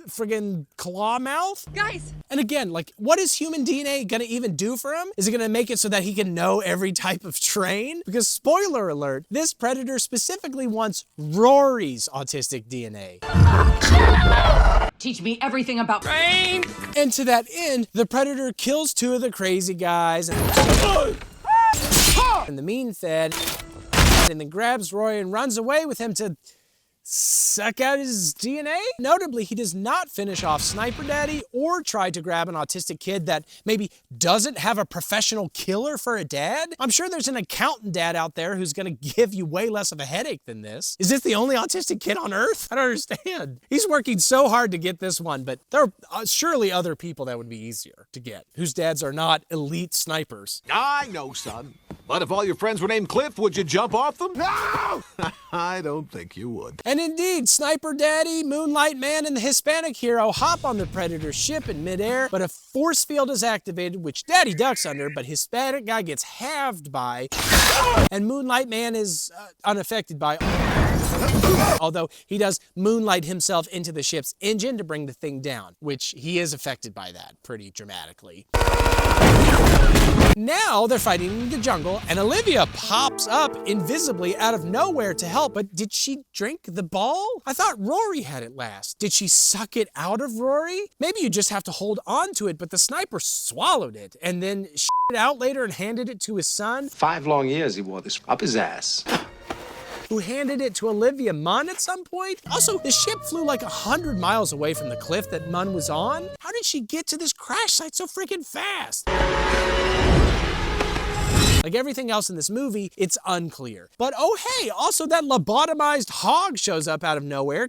friggin' claw mouth? Guys! And again, like, what is human DNA gonna even do for him? Is it gonna make it so that he can know every type of train? Because spoiler alert, this Predator specifically wants Rory's autistic DNA. Teach me everything about brain! And to that end, the Predator kills two of the crazy guys and the mean fed, and then grabs Rory and runs away with him to suck out his DNA? Notably, he does not finish off Sniper Daddy or try to grab an autistic kid that maybe doesn't have a professional killer for a dad. I'm sure there's an accountant dad out there who's gonna give you way less of a headache than this. Is this the only autistic kid on Earth? I don't understand. He's working so hard to get this one, but there are surely other people that would be easier to get, whose dads are not elite snipers. I know, son. But if all your friends were named Cliff, would you jump off them? No! I don't think you would. And indeed, Sniper Daddy, Moonlight Man, and the Hispanic hero hop on the Predator's ship in midair, but a force field is activated, which Daddy ducks under, but Hispanic guy gets halved by, and Moonlight Man is unaffected by, although he does moonlight himself into the ship's engine to bring the thing down, which he is affected by that pretty dramatically. Now they're fighting in the jungle, and Olivia pops up invisibly out of nowhere to help, but did she drink the ball? I thought Rory had it last. Did she suck it out of Rory? Maybe you just have to hold on to it, but the sniper swallowed it and then shit it out later and handed it to his son. 5 long years he wore this up his ass. Who handed it to Olivia Munn at some point. Also, the ship flew like 100 miles away from the cliff that Munn was on. How did she get to this crash site so freaking fast? Like everything else in this movie, it's unclear. But oh hey, also that lobotomized hog shows up out of nowhere,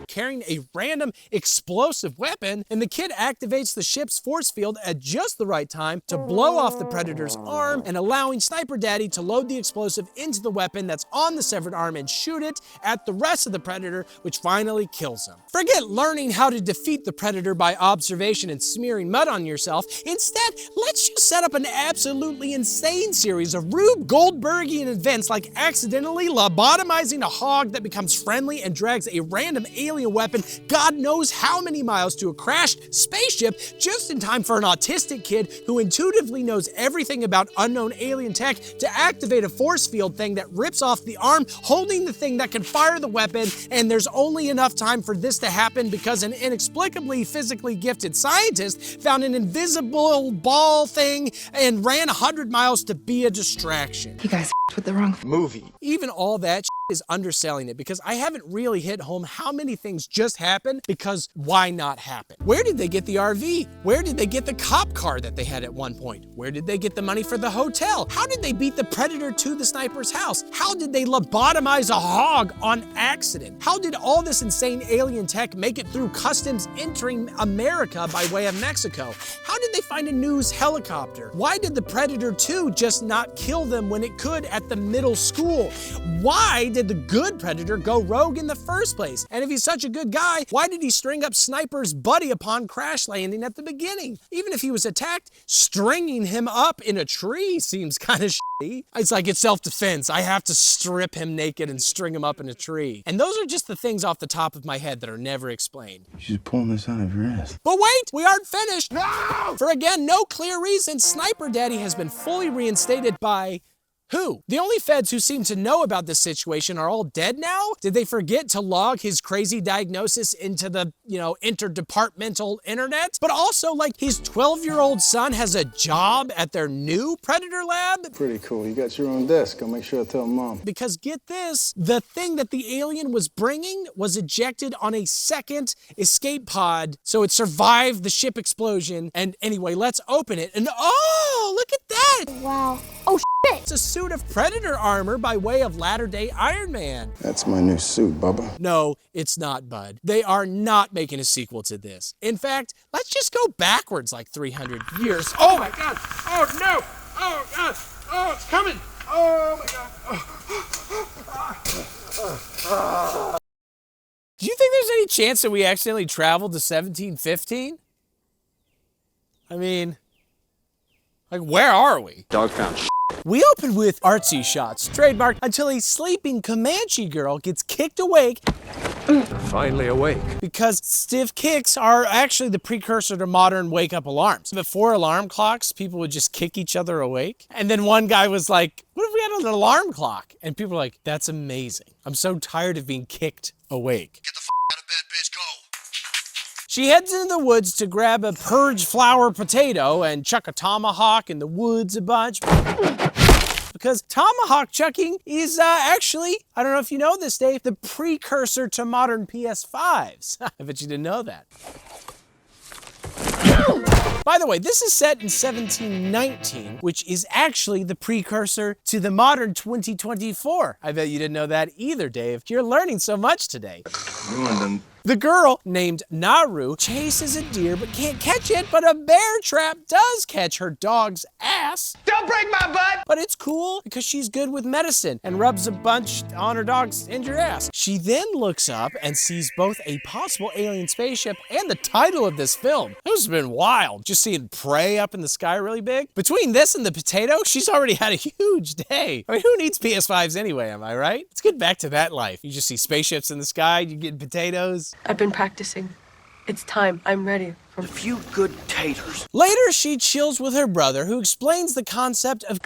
carrying a random explosive weapon, and the kid activates the ship's force field at just the right time to blow off the Predator's arm and allowing Sniper Daddy to load the explosive into the weapon that's on the severed arm and shoot it at the rest of the Predator, which finally kills him. Forget learning how to defeat the Predator by observation and smearing mud on yourself. Instead, let's just set up an absolutely insane series of Rube Goldbergian events like accidentally lobotomizing a hog that becomes friendly and drags a random alien weapon God knows how many miles to a crashed spaceship just in time for an autistic kid who intuitively knows everything about unknown alien tech to activate a force field thing that rips off the arm holding the thing that can fire the weapon, and there's only enough time for this to happen because an inexplicably physically gifted scientist found an invisible ball thing and ran 100 miles to be a distraction. You guys with the wrong movie. Even all that is underselling it because I haven't really hit home how many things just happened because why not happen? Where did they get the RV? Where did they get the cop car that they had at one point? Where did they get the money for the hotel? How did they beat the Predator to the sniper's house? How did they lobotomize a hog on accident? How did all this insane alien tech make it through customs entering America by way of Mexico? How did they find a news helicopter? Why did the Predator 2 just not kill them when it could at the middle school? Why did the good Predator go rogue in the first place? And if he's such a good guy, why did he string up Sniper's buddy upon crash landing at the beginning? Even if he was attacked, stringing him up in a tree seems kind of shitty. It's like it's self-defense. I have to strip him naked and string him up in a tree. And those are just the things off the top of my head that are never explained. She's pulling this out of your ass. But wait, we aren't finished. No! For again, no clear reason, Sniper Daddy has been fully reinstated by who? The only feds who seem to know about this situation are all dead now? Did they forget to log his crazy diagnosis into the, interdepartmental internet? But also, like, his 12-year-old son has a job at their new Predator lab? Pretty cool. You got your own desk. I'll make sure I tell Mom. Because get this, the thing that the alien was bringing was ejected on a second escape pod, so it survived the ship explosion. And anyway, let's open it. And oh, look at that! Wow. Oh, shit! It's a suit of Predator armor by way of latter-day Iron Man. That's my new suit, Bubba. No, it's not, bud. They are not making a sequel to this. In fact, let's just go backwards like 300 years. Oh my God! Oh no! Oh God! Oh, it's coming! Oh my God! Do you think there's any chance that we accidentally traveled to 1715? I mean, like, where are we? Dog pound. We open with artsy shots, trademarked, until a sleeping Comanche girl gets kicked awake. Finally awake. Because stiff kicks are actually the precursor to modern wake-up alarms. Before alarm clocks, people would just kick each other awake. And then one guy was like, what if we had an alarm clock? And people were like, that's amazing. I'm so tired of being kicked awake. Get the f out of bed, bitch, go. She heads into the woods to grab a purge flower potato and chuck a tomahawk in the woods a bunch. Because tomahawk chucking is actually, I don't know if you know this, Dave, the precursor to modern PS5s. I bet you didn't know that. By the way, this is set in 1719, which is actually the precursor to the modern 2024. I bet you didn't know that either, Dave. You're learning so much today. Ruined them. The girl, named Naru, chases a deer but can't catch it, but a bear trap does catch her dog's ass. Don't break my butt! But it's cool because she's good with medicine and rubs a bunch on her dog's injured ass. She then looks up and sees both a possible alien spaceship and the title of this film. This has been wild, just seeing prey up in the sky really big. Between this and the potato, she's already had a huge day. I mean, who needs PS5s anyway, am I right? Let's get back to that life. You just see spaceships in the sky, you get potatoes. I've been practicing. It's time. I'm ready. A few good taters. Later, she chills with her brother, who explains the concept of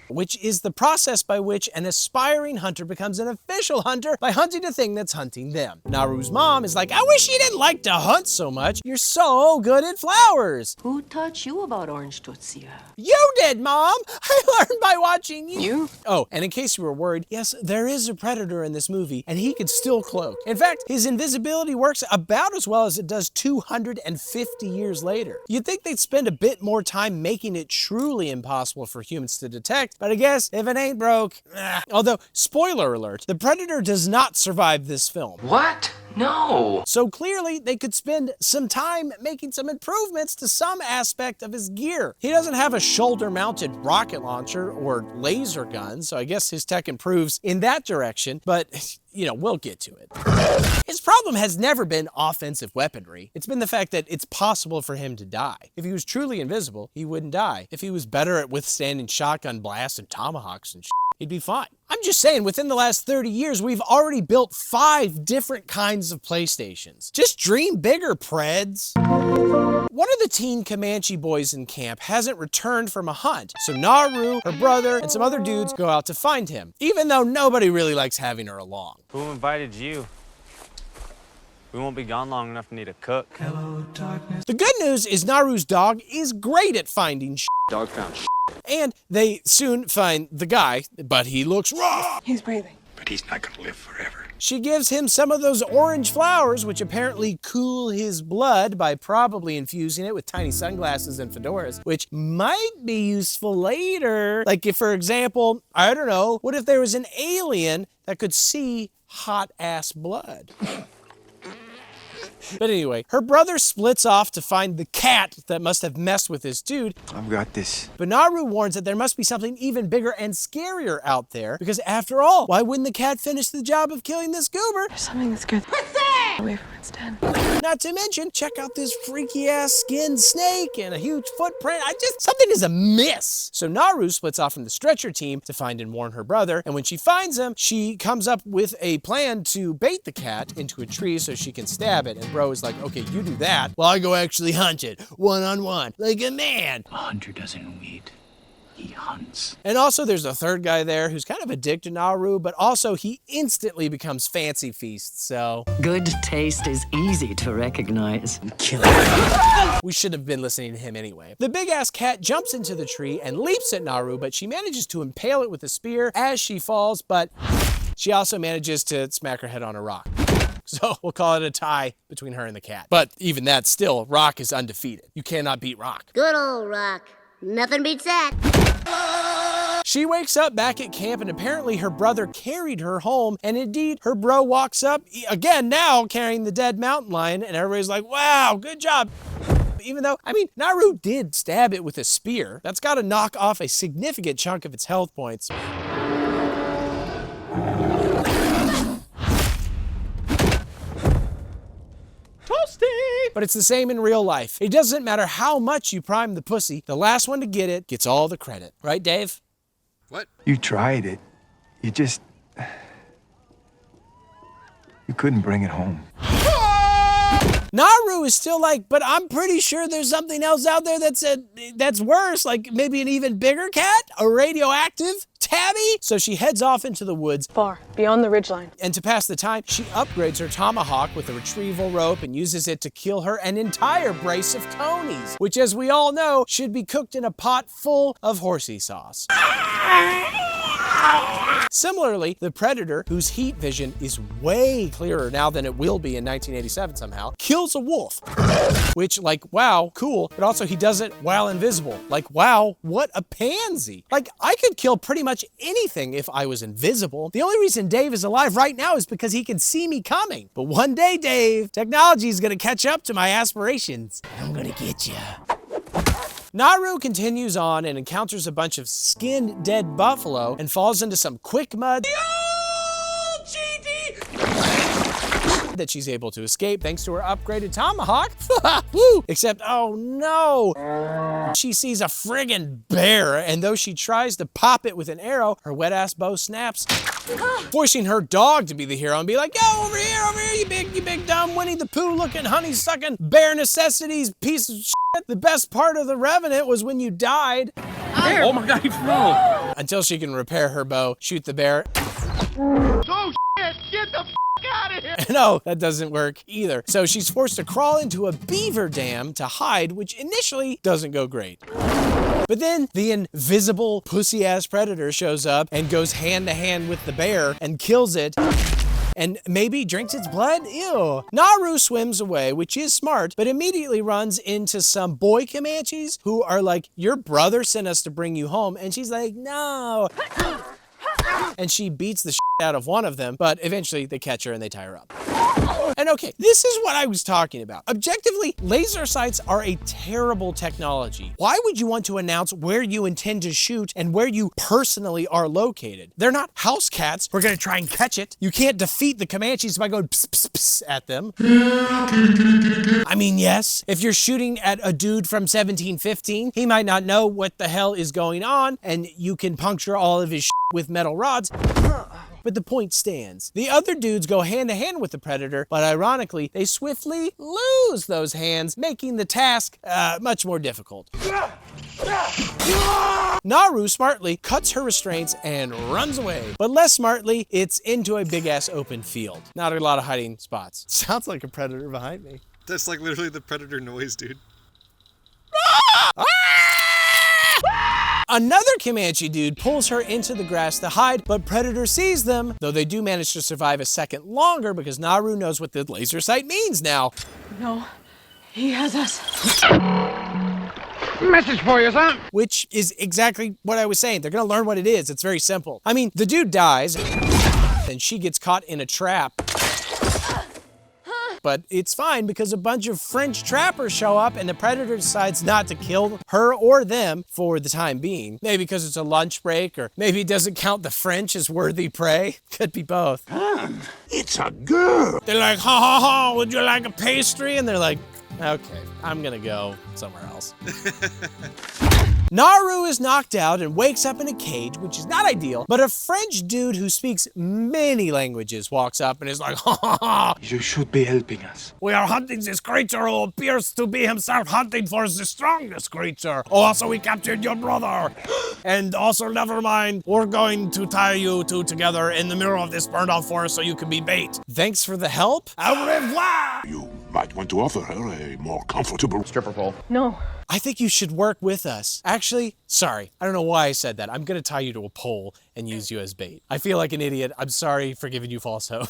which is the process by which an aspiring hunter becomes an official hunter by hunting a thing that's hunting them. Naru's mom is like, I wish you didn't like to hunt so much. You're so good at flowers. Who taught you about orange Tutsia? You did, Mom. I learned by watching you. Oh, and in case you were worried, yes, there is a predator in this movie, and he could still cloak. In fact, his invisibility works about as well as it does 250 years later. You'd think they'd spend a bit more time making it truly impossible for humans to detect, but I guess if it ain't broke, Although, spoiler alert, the Predator does not survive this film. What? No. So clearly, they could spend some time making some improvements to some aspect of his gear. He doesn't have a shoulder-mounted rocket launcher or laser gun, so I guess his tech improves in that direction, but we'll get to it. His problem has never been offensive weaponry. It's been the fact that it's possible for him to die. If he was truly invisible, he wouldn't die. If he was better at withstanding shotgun blasts and tomahawks and he'd be fine. I'm just saying, within the last 30 years, we've already built 5 different kinds of PlayStations. Just dream bigger, Preds. One of the teen Comanche boys in camp hasn't returned from a hunt, so Naru, her brother, and some other dudes go out to find him, even though nobody really likes having her along. Who invited you? We won't be gone long enough to need a cook. Hello, darkness. The good news is Naru's dog is great at finding Dog found and they soon find the guy, but he looks rough. He's breathing. But he's not gonna live forever. She gives him some of those orange flowers, which apparently cool his blood by probably infusing it with tiny sunglasses and fedoras, which might be useful later. Like if, for example, I don't know, what if there was an alien that could see hot-ass blood? But anyway, her brother splits off to find the cat that must have messed with this dude. I've got this. But Naru warns that there must be something even bigger and scarier out there, because after all, why wouldn't the cat finish the job of killing this goober? There's something that's good. Away from its den. Not to mention, check out this freaky ass skinned snake and a huge footprint. Something is amiss. So Naru splits off from the stretcher team to find and warn her brother. And when she finds him, she comes up with a plan to bait the cat into a tree so she can stab it. And Bro is like, okay, you do that while I go actually hunt it one-on-one like a man. A hunter doesn't weed. He hunts. And also there's a third guy there who's kind of addicted to Naru, but also he instantly becomes Fancy Feast, so. Good taste is easy to recognize. Kill him. We should have been listening to him anyway. The big ass cat jumps into the tree and leaps at Naru, but she manages to impale it with a spear as she falls, but she also manages to smack her head on a rock. So we'll call it a tie between her and the cat. But even that still, Rock is undefeated. You cannot beat Rock. Good old Rock. Nothing beats that. She wakes up back at camp and apparently her brother carried her home, and indeed her bro walks up, again now carrying the dead mountain lion, and everybody's like, wow, good job. Even though, Naru did stab it with a spear. That's gotta knock off a significant chunk of its health points. But it's the same in real life. It doesn't matter how much you prime the pussy, the last one to get it gets all the credit. Right, Dave? What? You tried it. You just... You couldn't bring it home. Naru is still like, but I'm pretty sure there's something else out there that's worse, like maybe an even bigger cat, a radioactive tabby. So she heads off into the woods. Far, beyond the ridgeline. And to pass the time, she upgrades her tomahawk with a retrieval rope and uses it to kill her an entire brace of conies, which as we all know, should be cooked in a pot full of horsey sauce. Similarly, the Predator, whose heat vision is way clearer now than it will be in 1987 somehow, kills a wolf. Which, like, wow, cool, but also he does it while invisible. Like, wow, what a pansy. Like, I could kill pretty much anything if I was invisible. The only reason Dave is alive right now is because he can see me coming. But one day, Dave, technology is gonna catch up to my aspirations. I'm gonna get you. Naru continues on and encounters a bunch of skinned dead buffalo and falls into some quick mud that she's able to escape thanks to her upgraded tomahawk. Woo! Except, oh no! She sees a friggin' bear, and though she tries to pop it with an arrow, her wet-ass bow snaps, forcing her dog to be the hero and be like, yo, over here, you big dumb Winnie the Pooh looking honey-sucking bare necessities piece of shit. The best part of the Revenant was when you died. Oh my God, he flew! Until she can repair her bow, shoot the bear. Oh shit, get the out of here! No, that doesn't work either. So she's forced to crawl into a beaver dam to hide, which initially doesn't go great. But then the invisible pussy-ass predator shows up and goes hand-to-hand with the bear and kills it. And maybe drinks its blood? Ew. Naru swims away, which is smart, but immediately runs into some boy Comanches who are like, your brother sent us to bring you home. And she's like, no. And she beats the shit out of one of them, but eventually they catch her and they tie her up. And okay, this is what I was talking about. Objectively, laser sights are a terrible technology. Why would you want to announce where you intend to shoot and where you personally are located? They're not house cats. We're gonna try and catch it. You can't defeat the Comanches by going pss, pss, pss at them. I mean, yes, if you're shooting at a dude from 1715, he might not know what the hell is going on, and you can puncture all of his shit with metal rods. But the point stands. The other dudes go hand to hand with the Predator, but ironically, they swiftly lose those hands, making the task much more difficult. Naru smartly cuts her restraints and runs away, but less smartly, it's into a big-ass open field. Not a lot of hiding spots. Sounds like a predator behind me. That's like literally the Predator noise, dude. Another Comanche dude pulls her into the grass to hide, but Predator sees them, though they do manage to survive a second longer because Naru knows what the laser sight means now. No, he has us. Message for you, son. Which is exactly what I was saying. They're gonna learn what it is. It's very simple. I mean, the dude dies, and she gets caught in a trap. But it's fine because a bunch of French trappers show up and the predator decides not to kill her or them for the time being. Maybe because it's a lunch break, or maybe it doesn't count the French as worthy prey. Could be both. It's a girl. They're like, ha ha ha, would you like a pastry? And they're like, okay, I'm gonna go somewhere else. Naru is knocked out and wakes up in a cage, which is not ideal, but a French dude who speaks many languages walks up and is like, ha ha ha. You should be helping us. We are hunting this creature who appears to be himself hunting for the strongest creature. Oh, also we captured your brother. And also, never mind, we're going to tie you two together in the middle of this burned out forest so you can be bait. Thanks for the help. Au revoir. You might want to offer her a more comfortable stripper pole. No. I think you should work with us. Actually, sorry, I don't know why I said that. I'm gonna tie you to a pole and use you as bait. I feel like an idiot. I'm sorry for giving you false hope.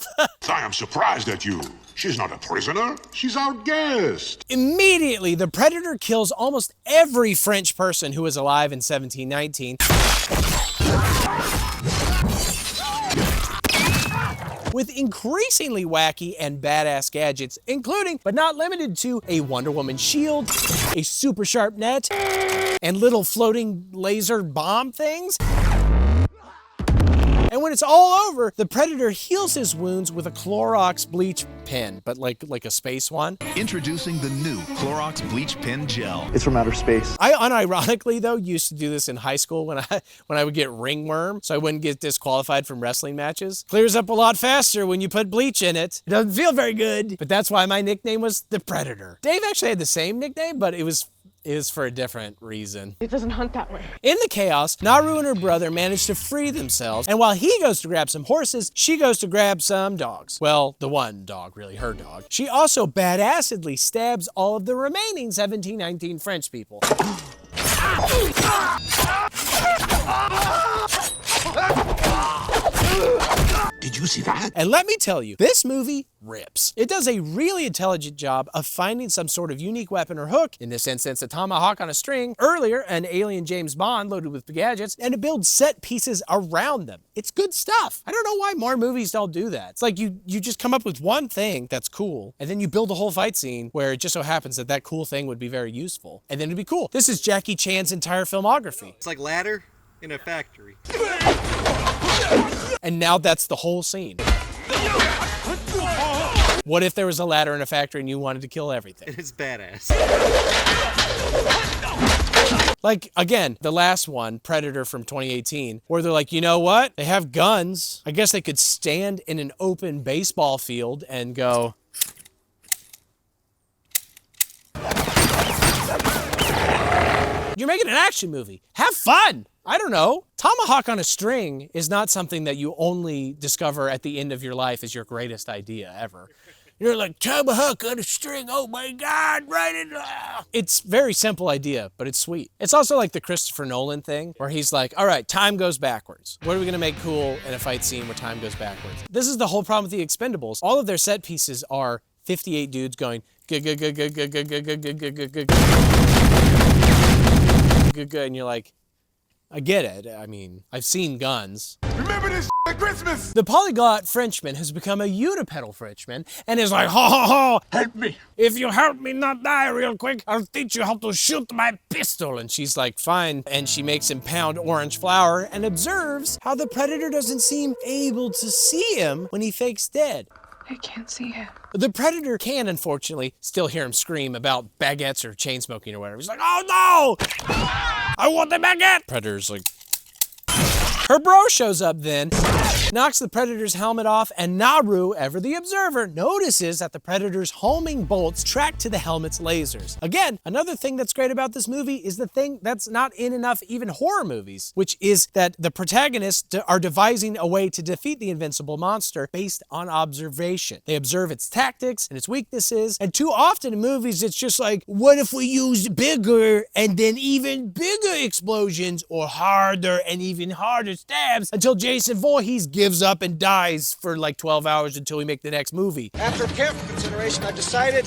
I am surprised at you. She's not a prisoner. She's our guest. Immediately, the predator kills almost every French person who was alive in 1719. With increasingly wacky and badass gadgets, including, but not limited to, a Wonder Woman shield, a super sharp net, and little floating laser bomb things. And when it's all over, the Predator heals his wounds with a Clorox bleach pen, but like a space one. Introducing the new Clorox Bleach Pen Gel. It's from outer space. I unironically though used to do this in high school when I would get ringworm, so I wouldn't get disqualified from wrestling matches. Clears up a lot faster when you put bleach in it. It doesn't feel very good, but that's why my nickname was the Predator. Dave actually had the same nickname, but it was for a different reason. It doesn't hunt that way. In the chaos, Naru and her brother manage to free themselves, and while he goes to grab some horses, she goes to grab some dogs. Well, the one dog, really, her dog. She also badassedly stabs all of the remaining 1719 French people. Did you see that? And let me tell you, this movie rips. It does a really intelligent job of finding some sort of unique weapon or hook, in this instance a tomahawk on a string, earlier an alien James Bond loaded with gadgets, and to build set pieces around them. It's good stuff. I don't know why more movies don't do that. It's like you just come up with one thing that's cool, and then you build a whole fight scene where it just so happens that that cool thing would be very useful, and then it'd be cool. This is Jackie Chan's entire filmography. It's like ladder in a factory. And now that's the whole scene. What if there was a ladder in a factory and you wanted to kill everything? It's badass. Like, again, the last one, Predator from 2018, where they're like, you know what? They have guns. I guess they could stand in an open baseball field and go... You're making an action movie. Have fun. I don't know. Tomahawk on a string is not something that you only discover at the end of your life as your greatest idea ever. You're like, tomahawk on a string, oh my God, right in there. It's a very simple idea, but it's sweet. It's also like the Christopher Nolan thing, where he's like, all right, time goes backwards. What are we gonna make cool in a fight scene where time goes backwards? This is the whole problem with the Expendables. All of their set pieces are 58 dudes going, and you're like, I get it. I mean, I've seen guns. Remember this at Christmas! The polyglot Frenchman has become a unipedal Frenchman and is like, ha ha ha, help me. If you help me not die real quick, I'll teach you how to shoot my pistol. And she's like, fine. And she makes him pound orange flour and observes how the Predator doesn't seem able to see him when he fakes dead. I can't see him. The Predator can, unfortunately, still hear him scream about baguettes or chain smoking or whatever. He's like, oh no! I want the baguette! Predator's like... Her bro shows up then, knocks the Predator's helmet off, and Naru, ever the observer, notices that the Predator's homing bolts track to the helmet's lasers. Again, another thing that's great about this movie is the thing that's not in enough even horror movies, which is that the protagonists are devising a way to defeat the invincible monster based on observation. They observe its tactics and its weaknesses, and too often in movies it's just like, what if we used bigger and then even bigger explosions, or harder and even harder stabs, until Jason Voorhees gives up and dies for like 12 hours until we make the next movie. After careful consideration, I've decided...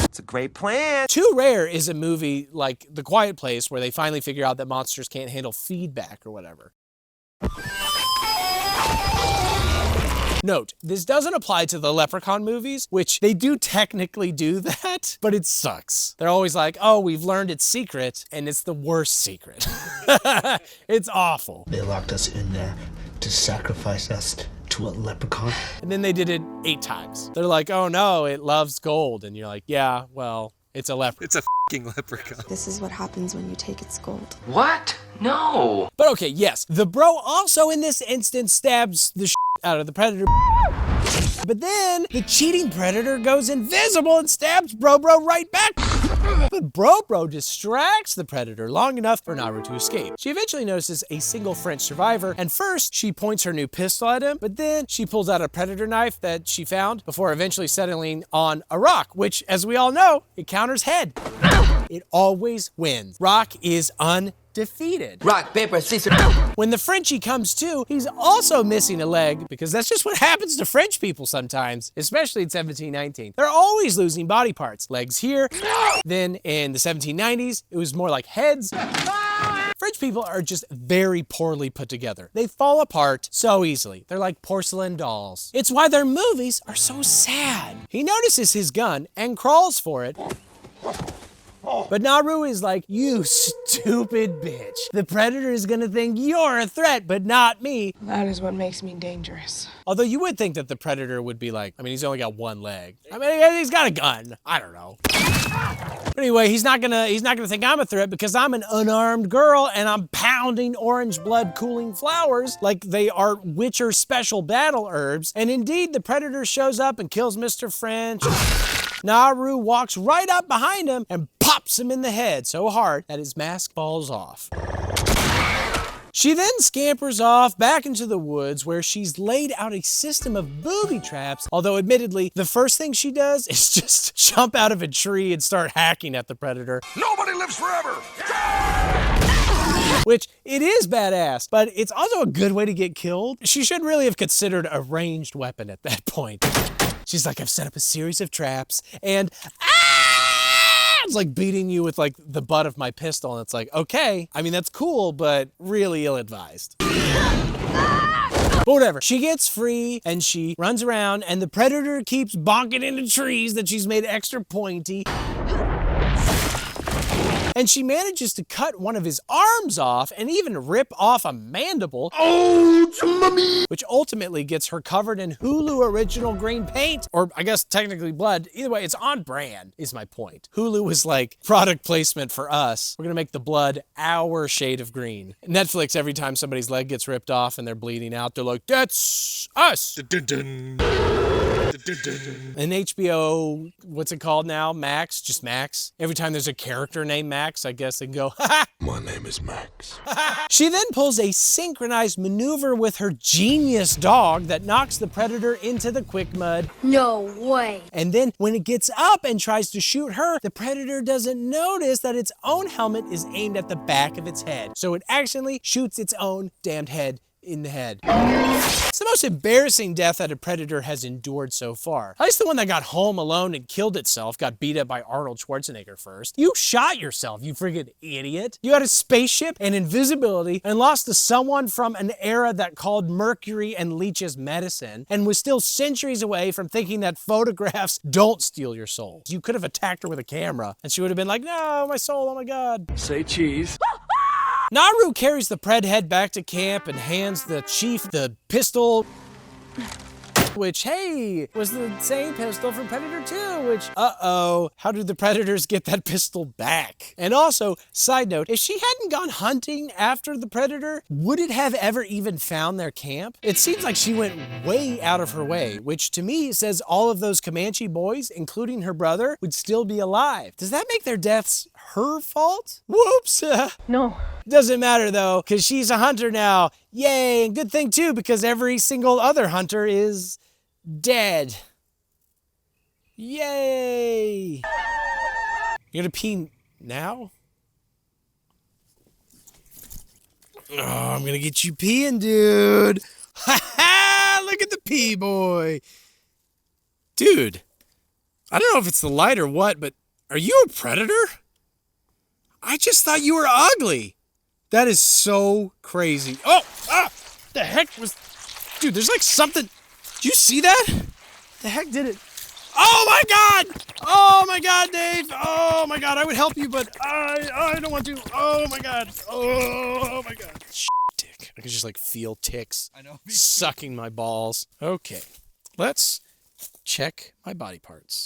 It's a great plan. Too rare is a movie like The Quiet Place where they finally figure out that monsters can't handle feedback or whatever. Note, this doesn't apply to the Leprechaun movies, which they do technically do that, but it sucks. They're always like, oh, we've learned its secret, and it's the worst secret. It's awful. They locked us in there to sacrifice us to a leprechaun. And then they did it 8 times. They're like, oh no, it loves gold. And you're like, yeah, well, it's a leprechaun. It's a f***ing leprechaun. This is what happens when you take its gold. What? No. But okay, yes, the bro also in this instance stabs the out of the predator. But then the cheating predator goes invisible and stabs Bro right back. But Bro distracts the predator long enough for Naru to escape. She eventually notices a single French survivor, and first she points her new pistol at him, but then she pulls out a predator knife that she found before eventually settling on a rock, which, as we all know, it counters head. It always wins. Rock is undefeated. Rock, paper, scissors. When the Frenchie comes to, he's also missing a leg, because that's just what happens to French people sometimes, especially in 1719. They're always losing body parts. Legs here. Then in the 1790s, it was more like heads. French people are just very poorly put together. They fall apart so easily. They're like porcelain dolls. It's why their movies are so sad. He notices his gun and crawls for it. But Naru is like, you stupid bitch. The predator is gonna think you're a threat, but not me. That is what makes me dangerous. Although you would think that the predator would be like, I mean, he's only got 1 leg. I mean, he's got a gun. I don't know. But anyway, he's not gonna think I'm a threat because I'm an unarmed girl and I'm pounding orange blood cooling flowers like they are Witcher special battle herbs. And indeed, the predator shows up and kills Mr. French. Naru walks right up behind him and pops him in the head so hard that his mask falls off. She then scampers off back into the woods where she's laid out a system of booby traps, although admittedly, the first thing she does is just jump out of a tree and start hacking at the predator. Nobody lives forever! Which, it is badass, but it's also a good way to get killed. She should really have considered a ranged weapon at that point. She's like, I've set up a series of traps, and it's like beating you with like the butt of my pistol, and it's like, okay, I mean, that's cool, but really ill-advised. But whatever, she gets free, and she runs around, and the predator keeps bonking into trees that she's made extra pointy. And she manages to cut one of his arms off and even rip off a mandible. Oh, mommy! Which ultimately gets her covered in Hulu original green paint, or I guess technically blood. Either way, it's on brand, is my point. Hulu was like product placement for us. We're gonna make the blood our shade of green. Netflix, every time somebody's leg gets ripped off and they're bleeding out, they're like, that's us! And HBO, what's it called now? Max? Just Max? Every time there's a character named Max, I guess they can go, ha ha! My name is Max. She then pulls a synchronized maneuver with her genius dog that knocks the predator into the quick mud. No way. And then when it gets up and tries to shoot her, the predator doesn't notice that its own helmet is aimed at the back of its head. So it accidentally shoots its own damned head in the head. It's the most embarrassing death that a predator has endured so far. At least the one that got home alone and killed itself got beat up by Arnold Schwarzenegger first. You shot yourself, you friggin' idiot. You had a spaceship and invisibility and lost to someone from an era that called mercury and leeches medicine and was still centuries away from thinking that photographs don't steal your soul. You could have attacked her with a camera and she would have been like, no, my soul, oh my God. Say cheese. Naru carries the pred head back to camp and hands the chief the pistol, which, hey, was the same pistol from Predator 2, which, uh-oh, how did the Predators get that pistol back? And also, side note, if she hadn't gone hunting after the Predator, would it have ever even found their camp? It seems like she went way out of her way, which to me says all of those Comanche boys, including her brother, would still be alive. Does that make their deaths her fault? Whoops. No. Doesn't matter though, because she's a hunter now. Yay, and good thing too, because every single other hunter is dead. Yay! You're gonna pee now? Oh, I'm gonna get you peeing, dude. Ha ha! Look at the pee boy. Dude, I don't know if it's the light or what, but are you a predator? I just thought you were ugly. That is so crazy. Oh, the heck was... Dude, there's like something... Did you see that? The heck did it? Oh my God! Oh my God, Dave! Oh my God, I would help you, but I don't want to. Oh my God! Oh my God! Dick. I can just like feel ticks sucking my balls. Okay, let's check my body parts.